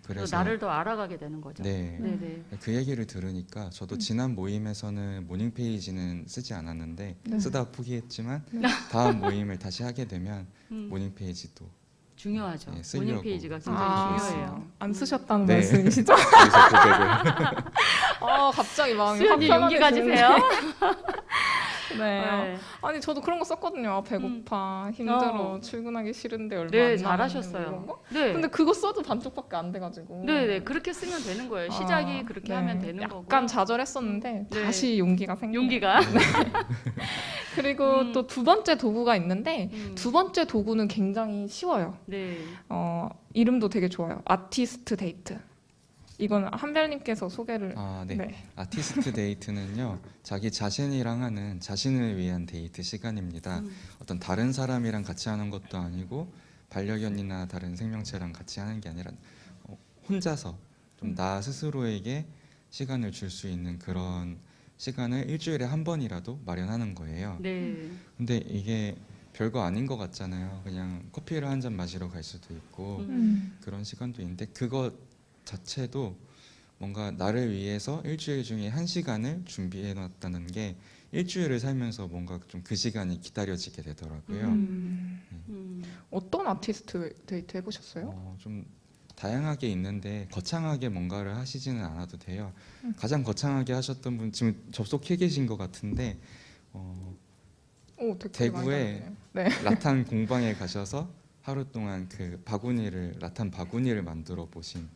그래서 나를 더 알아가게 되는 거죠. 네. 네. 그 얘기를 들으니까 저도 지난 모임에서는 모닝 페이지는 쓰지 않았는데 네. 쓰다 포기했지만 다음 모임을 다시 하게 되면 모닝 페이지도 중요하죠. 네, 쓰려고 모닝 페이지가 굉장히 아, 중요해요. 안 쓰셨다는 네. 말씀이시죠? 그래서 고백을 갑자기 마음이 수연이 용기 가지세요. 네. 네. 아니 저도 그런 거 썼거든요. 아, 배고파, 힘들어, 출근하기 싫은데 얼마 안 네, 남았네, 잘하셨어요. 이런 거? 네. 근데 그거 써도 반쪽밖에 안 돼가지고. 네, 그렇게 쓰면 되는 거예요. 시작이 그렇게 네. 하면 되는 약간 거고. 좌절했었는데 네. 다시 용기가 생겨요. 용기가. 그리고 또 두 번째 도구가 있는데 음. 두 번째 도구는 굉장히 쉬워요. 네. 이름도 되게 좋아요. 아티스트 데이트. 이건 한별님께서 소개를. 네. 네. 아티스트 데이트는요 자기 자신이랑 하는 자신을 위한 데이트 시간입니다. 어떤 다른 사람이랑 같이 하는 것도 아니고 반려견이나 다른 생명체랑 같이 하는 게 아니라 혼자서 좀 나 스스로에게 시간을 줄 수 있는 그런 시간을 일주일에 한 번이라도 마련하는 거예요. 네. 근데 이게 별거 아닌 것 같잖아요. 그냥 커피를 한 잔 마시러 갈 수도 있고 그런 시간도 있는데 그것 자체도 뭔가 나를 위해서 일주일 중에 한 시간을 준비해 놨다는 게 일주일을 살면서 뭔가 좀 그 시간이 기다려지게 되더라고요. 어떤 아티스트 데이트 해보셨어요? 좀 다양하게 있는데 거창하게 뭔가를 하시지는 않아도 돼요. 가장 거창하게 하셨던 분 지금 접속해 계신 것 같은데 오, 되게 대구에 많이 라탄 공방에 가셔서 하루 동안 그 바구니를 라탄 바구니를 만들어 보신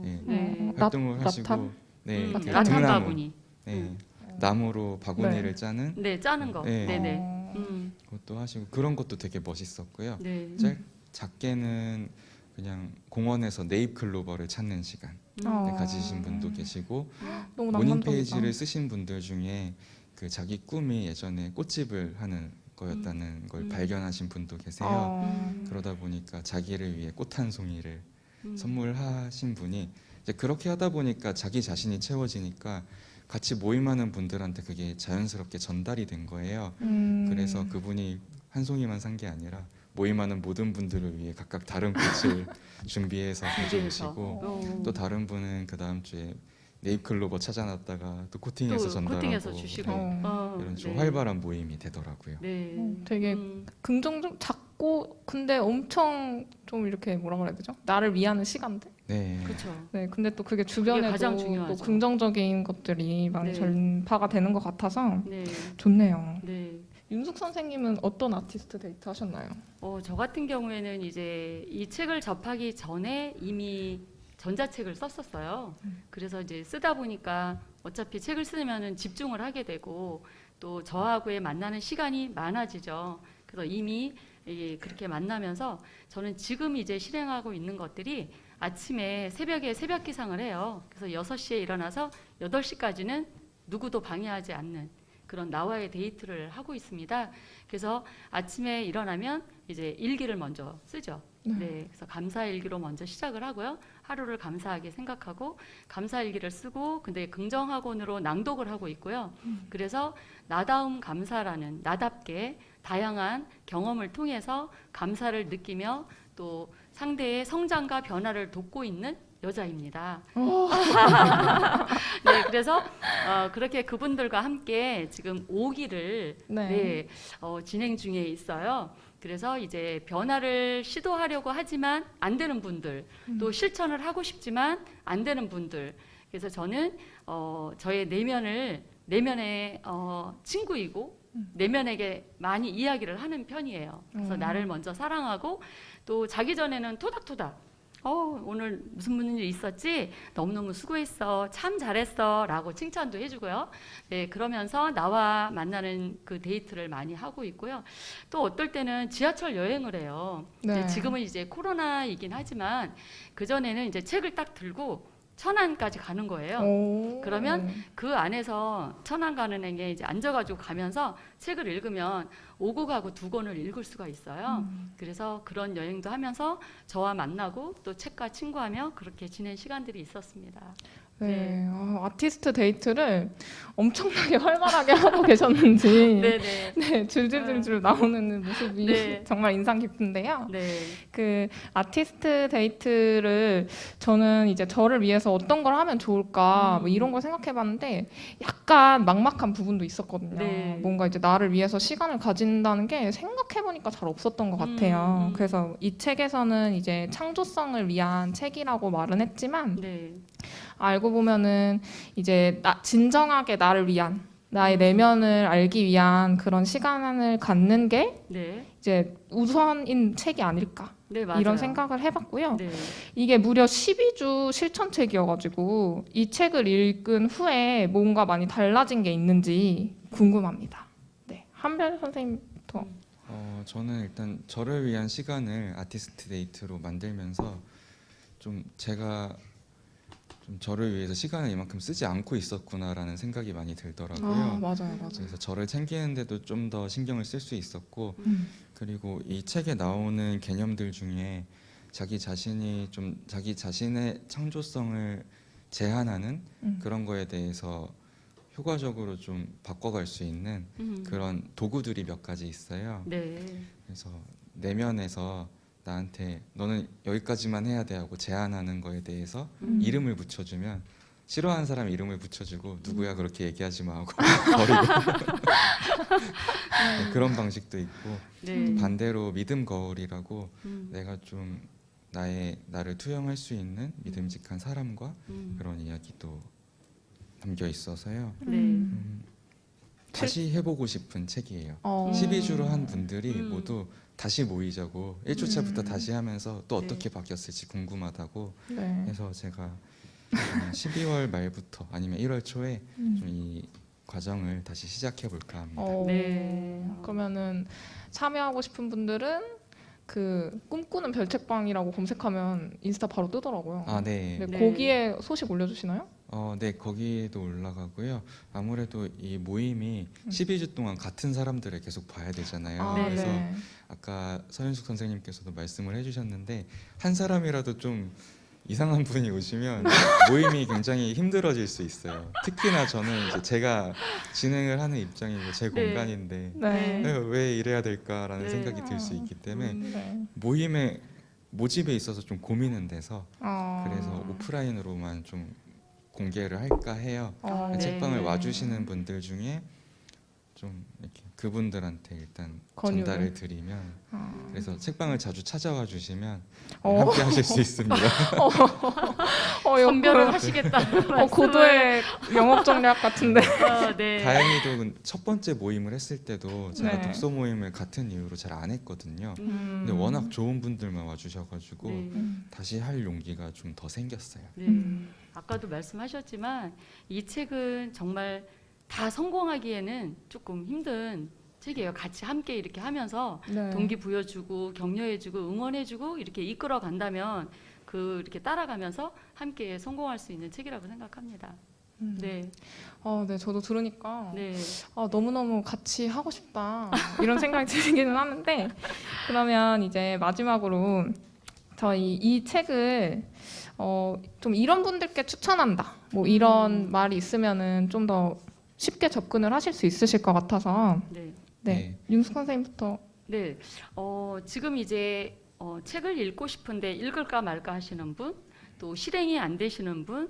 네. 활동을 하시고 라탄? 네, 그 라탄 등나무, 바구니. 네, 나무로 바구니를 짜는 네, 짜는 거. 네. 네, 네. 것도 하시고 그런 것도 되게 멋있었고요. 네. 작게는 그냥 공원에서 네잎 클로버를 찾는 시간 가지신 분도 계시고 너무 모닝 낭만적이다. 페이지를 쓰신 분들 중에 그 자기 꿈이 예전에 꽃집을 하는 거였다는 걸 발견하신 분도 계세요. 그러다 보니까 자기를 위해 꽃 한 송이를 선물하신 분이 이제 그렇게 하다 보니까 자기 자신이 채워지니까 같이 모임하는 분들한테 그게 자연스럽게 전달이 된 거예요. 그래서 그분이 한 송이만 산 게 아니라 모임하는 모든 분들을 위해 각각 다른 꽃을 준비해서 가져오시고 또 다른 분은 그 다음 주에 네잎클로버 찾아놨다가 또 코팅해서 전달하고 코팅해서 주시고 이런 좀 활발한 모임이 되더라고요. 네. 되게 긍정적 작고 근데 엄청 좀 이렇게 뭐라 그래야 되죠? 나를 위하는 시간들. 네. 그렇죠. 네, 근데 또 그게 가장 주변에도 중요하죠. 또 긍정적인 것들이 많이 네. 전파가 되는 것 같아서 네. 좋네요. 네. 윤숙 선생님은 어떤 아티스트 데이트 하셨나요? 저 같은 경우에는 이제 이 책을 접하기 전에 이미 전자책을 썼었어요. 그래서 이제 쓰다 보니까 어차피 책을 쓰면은 집중을 하게 되고 또 저하고의 만나는 시간이 많아지죠. 그래서 이미 그렇게 만나면서 저는 지금 이제 실행하고 있는 것들이 아침에 새벽에 새벽 기상을 해요. 그래서 6시에 일어나서 8시까지는 누구도 방해하지 않는 그런 나와의 데이트를 하고 있습니다. 그래서 아침에 일어나면 이제 일기를 먼저 쓰죠. 네, 그래서 감사 일기로 먼저 시작을 하고요. 하루를 감사하게 생각하고 감사 일기를 쓰고 근데 긍정학원으로 낭독을 하고 있고요. 그래서 나다움 감사라는 나답게 다양한 경험을 통해서 감사를 느끼며 또 상대의 성장과 변화를 돕고 있는 여자입니다. 네, 그래서 그렇게 그분들과 함께 지금 5기를 네. 진행 중에 있어요. 그래서 이제 변화를 시도하려고 하지만 안 되는 분들, 또 실천을 하고 싶지만 안 되는 분들. 그래서 저는 저의 내면의 친구이고 내면에게 많이 이야기를 하는 편이에요. 그래서 나를 먼저 사랑하고 또 자기 전에는 토닥토닥 오늘 무슨 일 있었지? 너무너무 수고했어. 참 잘했어. 라고 칭찬도 해주고요. 네, 그러면서 나와 만나는 그 데이트를 많이 하고 있고요. 또 어떨 때는 지하철 여행을 해요. 네. 이제 지금은 이제 코로나이긴 하지만 그전에는 이제 책을 딱 들고 천안까지 가는 거예요. 오. 그러면 그 안에서 천안 가는 행에 이제 앉아가지고 가면서 책을 읽으면 오고 가고 두 권을 읽을 수가 있어요. 그래서 그런 여행도 하면서 저와 만나고 또 책과 친구하며 그렇게 지낸 시간들이 있었습니다. 네. 아티스트 데이트를 엄청나게 활발하게 하고 계셨는지 네네. 네, 줄줄줄줄 나오는 모습이 네. 정말 인상 깊은데요. 네. 그 아티스트 데이트를 저는 이제 저를 위해서 어떤 걸 하면 좋을까 뭐 이런 걸 생각해봤는데 약간 막막한 부분도 있었거든요. 네. 뭔가 이제 나를 위해서 시간을 가진다는 게 생각해보니까 잘 없었던 것 같아요. 그래서 이 책에서는 이제 창조성을 위한 책이라고 말은 했지만 네. 알고 보면은 이제 진정하게 나를 위한 나의 내면을 알기 위한 그런 시간을 갖는 게 네. 이제 우선인 책이 아닐까 네, 맞아요. 이런 생각을 해봤고요. 네. 이게 무려 12주 실천책이어가지고 이 책을 읽은 후에 뭔가 많이 달라진 게 있는지 궁금합니다. 네, 한별 선생님부터. 저는 일단 저를 위한 시간을 아티스트 데이트로 만들면서 좀 제가 좀 저를 위해서 시간을 이만큼 쓰지 않고 있었구나라는 생각이 많이 들더라고요. 맞아요. 그래서 저를 챙기는데도 좀 더 신경을 쓸 수 있었고, 그리고 이 책에 나오는 개념들 중에 자기 자신이 좀 자기 자신의 창조성을 제한하는 그런 거에 대해서 효과적으로 좀 바꿔갈 수 있는 그런 도구들이 몇 가지 있어요. 네. 그래서 내면에서 나한테 너는 여기까지만 해야 돼 하고 제한하는 거에 대해서 이름을 붙여주면 싫어하는 사람 이름을 붙여주고 누구야 그렇게 얘기하지 마 하고 버리고 네, 그런 방식도 있고 네. 반대로 믿음 거울이라고 내가 좀 나를 투영할 수 있는 믿음직한 사람과 그런 이야기도 담겨 있어서요. 네. 다시 해보고 싶은 책이에요. 12주로 한 분들이 모두 다시 모이자고 1주차부터 다시 하면서 또 어떻게 바뀌었을지 궁금하다고 네. 해서 제가 12월 말부터 아니면 1월 초에 좀 이 과정을 다시 시작해 볼까 합니다. 네. 그러면은 참여하고 싶은 분들은 그 꿈꾸는 별책방이라고 검색하면 인스타 바로 뜨더라고요. 아, 네. 네, 네. 거기에 소식 올려주시나요? 네, 거기에도 올라가고요. 아무래도 이 모임이 12주 동안 같은 사람들을 계속 봐야 되잖아요. 네. 그래서 아까 서윤숙 선생님께서도 말씀을 해주셨는데 한 사람이라도 좀 이상한 분이 오시면 모임이 굉장히 힘들어질 수 있어요. 특히나 저는 이제 제가 진행을 하는 입장이고 제 네. 공간인데 네. 왜 이래야 될까라는 네. 생각이 들 수 있기 때문에 네. 모임의 모집에 있어서 좀 고민은 돼서 아. 그래서 오프라인으로만 좀 공개를 할까 해요. 네. 책방을 와주시는 분들 중에 좀 이렇게 그분들한테 일단 권유를. 전달을 드리면 그래서 책방을 자주 찾아와 주시면 어. 함께 하실 수 있습니다. 선별을 하시겠다. 고도의 영업 전략 같은데. 네. 다행히도 첫 번째 모임을 했을 때도 제가 네. 독서 모임을 같은 이유로 잘 안 했거든요. 근데 음. 워낙 좋은 분들만 와주셔가지고 네. 다시 할 용기가 좀 더 생겼어요. 네. 아까도 말씀하셨지만 이 책은 정말 다 성공하기에는 조금 힘든 책이에요. 같이 함께 이렇게 하면서 네. 동기부여주고 격려해주고 응원해주고 이렇게 이끌어 간다면 이렇게 따라가면서 함께 성공할 수 있는 책이라고 생각합니다. 네. 네, 저도 들으니까 네. 너무너무 같이 하고 싶다 이런 생각이 들기는 하는데 그러면 이제 마지막으로 저희 이 책을 좀 이런 분들께 추천한다 뭐 이런 말이 있으면은 좀 더 쉽게 접근을 하실 수 있으실 것 같아서 네. 네, 윤숙 선생님부터. 네. 지금 이제 책을 읽고 싶은데 읽을까 말까 하시는 분, 또 실행이 안 되시는 분,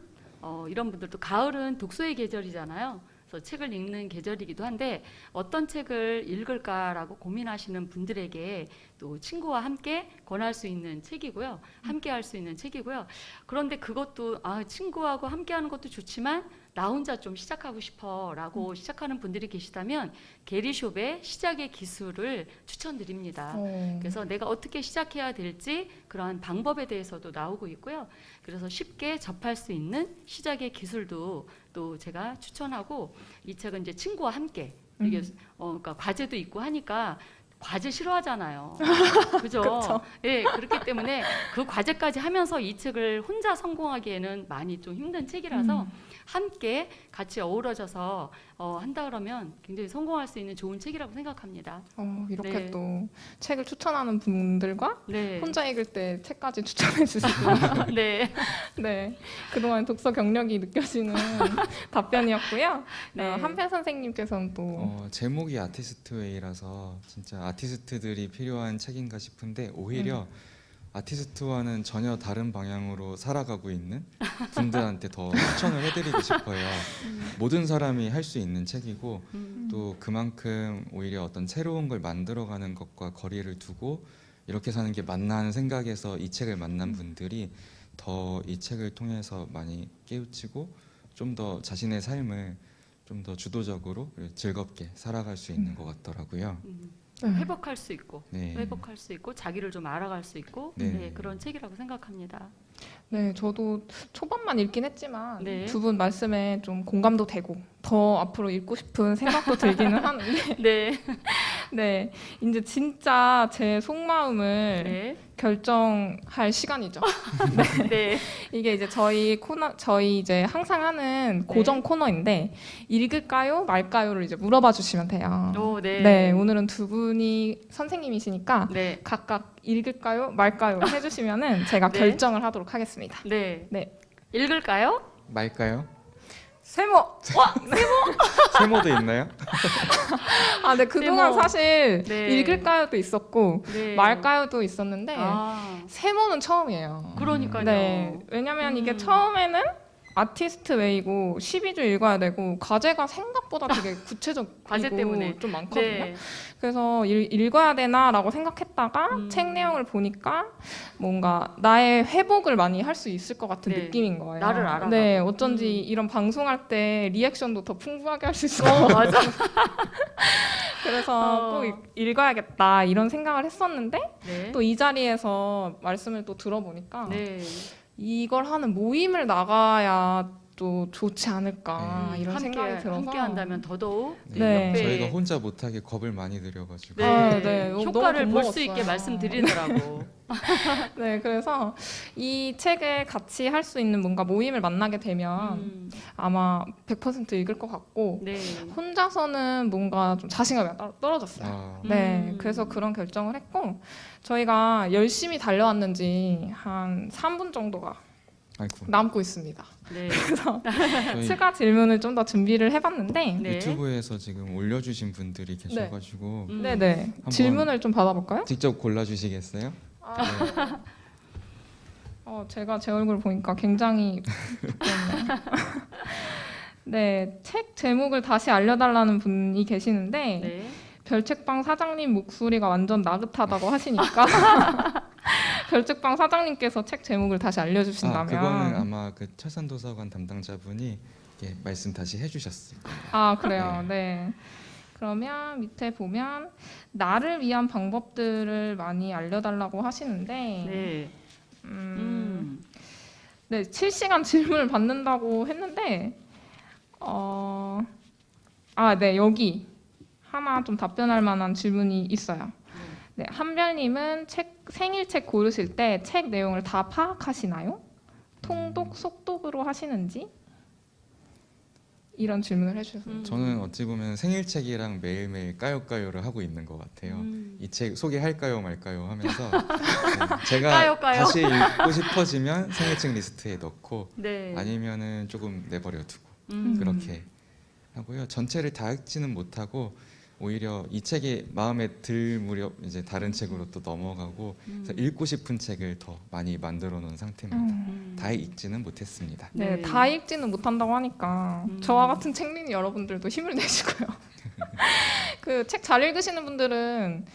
이런 분들도 가을은 독서의 계절이잖아요. 그래서 책을 읽는 계절이기도 한데 어떤 책을 읽을까라고 고민하시는 분들에게 또 친구와 함께 권할 수 있는 책이고요. 함께 할 수 있는 책이고요. 그런데 그것도 친구하고 함께 하는 것도 좋지만 나 혼자 좀 시작하고 싶어라고 시작하는 분들이 계시다면 게리숍의 시작의 기술을 추천드립니다. 그래서 내가 어떻게 시작해야 될지 그러한 방법에 대해서도 나오고 있고요. 그래서 쉽게 접할 수 있는 시작의 기술도 또 제가 추천하고 이 책은 이제 친구와 함께 이게 그러니까 과제도 있고 하니까 과제 싫어하잖아요. 그죠? 예, 그렇기 때문에 그 과제까지 하면서 이 책을 혼자 성공하기에는 많이 좀 힘든 책이라서 함께 같이 어우러져서 한다 그러면 굉장히 성공할 수 있는 좋은 책이라고 생각합니다. 이렇게 네. 또 책을 추천하는 분들과 네. 혼자 읽을 때 책까지 추천해 주시고 네. 네, 그동안 독서 경력이 느껴지는 답변이었고요. 네. 한편 선생님께서는 또 제목이 아티스트 웨이라서 진짜 아티스트들이 필요한 책인가 싶은데 오히려 아티스트와는 전혀 다른 방향으로 살아가고 있는 분들한테 더 추천을 해드리고 싶어요. 모든 사람이 할 수 있는 책이고 또 그만큼 오히려 어떤 새로운 걸 만들어가는 것과 거리를 두고 이렇게 사는 게 맞나 하는 생각에서 이 책을 만난 분들이 더 이 책을 통해서 많이 깨우치고 좀 더 자신의 삶을 좀 더 주도적으로 즐겁게 살아갈 수 있는 것 같더라고요. 회복할 수 있고 네. 회복할 수 있고 자기를 좀 알아갈 수 있고 네. 네, 그런 책이라고 생각합니다. 네, 저도 초반만 읽긴 했지만 네. 두 분 말씀에 좀 공감도 되고 더 앞으로 읽고 싶은 생각도 들기는 하는데 네. 네, 이제 진짜 제 속마음을 네. 결정할 시간이죠. 네. 이게 이제 저희 이제 항상 하는 고정 코너인데 읽을까요, 말까요를 이제 물어봐 주시면 돼요. 오, 네. 네, 오늘은 두 분이 선생님이시니까 네. 각각 읽을까요, 말까요 해주시면은 제가 네. 결정을 하도록 하겠습니다. 네. 네. 읽을까요? 말까요? 세모. 세모도 있나요? 네, 그동안 세모. 사실 네. 읽을까요도 있었고 네. 말까요도 있었는데 아, 세모는 처음이에요. 그러니까요. 네, 왜냐면 이게 음. 처음에는 아티스트 웨이고 12주 읽어야 되고 과제가 생각보다 되게 구체적이고 과제 때문에. 좀 많거든요. 네. 그래서 읽어야 되나라고 생각했다가 책 내용을 보니까 뭔가 나의 회복을 많이 할 수 있을 것 같은 네. 느낌인 거예요. 나를 알아가고. 네, 어쩐지 이런 방송할 때 리액션도 더 풍부하게 할 수 있을 것 같아요. 맞아. 그래서 꼭 읽어야겠다 이런 생각을 했었는데 네. 또 이 자리에서 말씀을 또 들어보니까 네. 이걸 하는 모임을 나가야 또 좋지 않을까 이런 생각이 들어서 함께 한다면 더더욱 네. 옆에 저희가 혼자 못하게 겁을 많이 들여가지고 네. 네. 너무 효과를 볼 수 겁먹었어요. 있게 말씀드리더라고. 네, 그래서 이 책을 같이 할 수 있는 뭔가 모임을 만나게 되면 아마 100% 읽을 것 같고 네. 혼자서는 뭔가 좀 자신감이 떨어졌어요. 네, 그래서 그런 결정을 했고 저희가 열심히 달려왔는지 한 3분 정도가 아이고. 남고 있습니다. 네. 그래서 저희 추가 질문을 좀 더 준비를 해봤는데 네. 유튜브에서 지금 올려주신 분들이 계셔가지고 네네 질문을 좀 받아볼까요? 직접 골라주시겠어요? 제가 제 얼굴 보니까 굉장히 부끄럽네요. 네, 책 제목을 다시 알려달라는 분이 계시는데 네. 별책방 사장님 목소리가 완전 나긋하다고 하시니까 별책방 사장님께서 책 제목을 다시 알려주신다면 그거는 아마 그 철산도서관 담당자분이 이렇게 말씀 다시 해주셨을 거예요. 그래요. 네. 그러면 밑에 보면 나를 위한 방법들을 많이 알려달라고 하시는데 네. 네, 실시간 질문을 받는다고 했는데 네, 여기 하나 좀 답변할 만한 질문이 있어요. 네, 한별님은 생일책 고르실 때 책 내용을 다 파악하시나요? 통독, 속독으로 하시는지? 이런 질문을 해주셨어요. 저는 어찌 보면 생일책이랑 매일매일 까요까요를 하고 있는 것 같아요. 이 책 소개할까요 말까요 하면서 제가 까요, 까요. 다시 읽고 싶어지면 생일책 리스트에 넣고 네. 아니면은 조금 내버려 두고 음. 그렇게 하고요. 전체를 다 읽지는 못하고 오히려 이 책이 마음에 들 무렵 이제 다른 책으로 또 넘어가고 그래서 읽고 싶은 책을 더 많이 만들어 놓은 상태입니다. 다 읽지는 못했습니다. 네, 네. 다 읽지는 못한다고 하니까 저와 같은 책린이 여러분들도 힘을 내시고요. 그 책 잘 읽으시는 분들은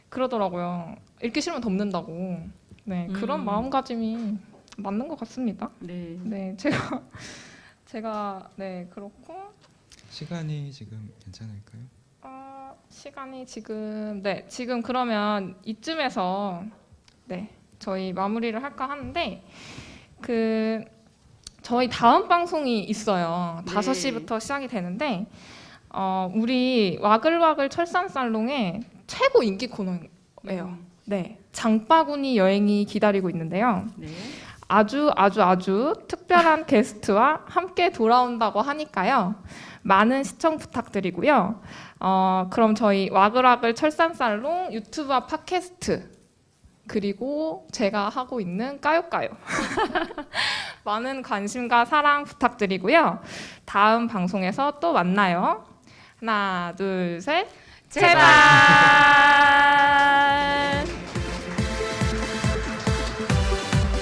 그러더라고요. 읽기 싫으면 덮는다고. 네, 그런 마음가짐이 맞는 것 같습니다. 네. 네, 제가 네 그렇고 시간이 지금 괜찮을까요? 시간이 지금 그러면 이쯤에서 네 저희 마무리를 할까 하는데 그 저희 다음 방송이 있어요. 네. 5시부터 시작이 되는데 우리 와글와글 철산살롱의 최고 인기 코너예요. 네, 장바구니 여행이 기다리고 있는데요. 네. 아주 특별한 게스트와 함께 돌아온다고 하니까요. 많은 시청 부탁드리고요. 그럼 저희 와글와글 철산살롱 유튜브와 팟캐스트 그리고 제가 하고 있는 까요까요 많은 관심과 사랑 부탁드리고요. 다음 방송에서 또 만나요. 하나, 둘, 셋. 제발!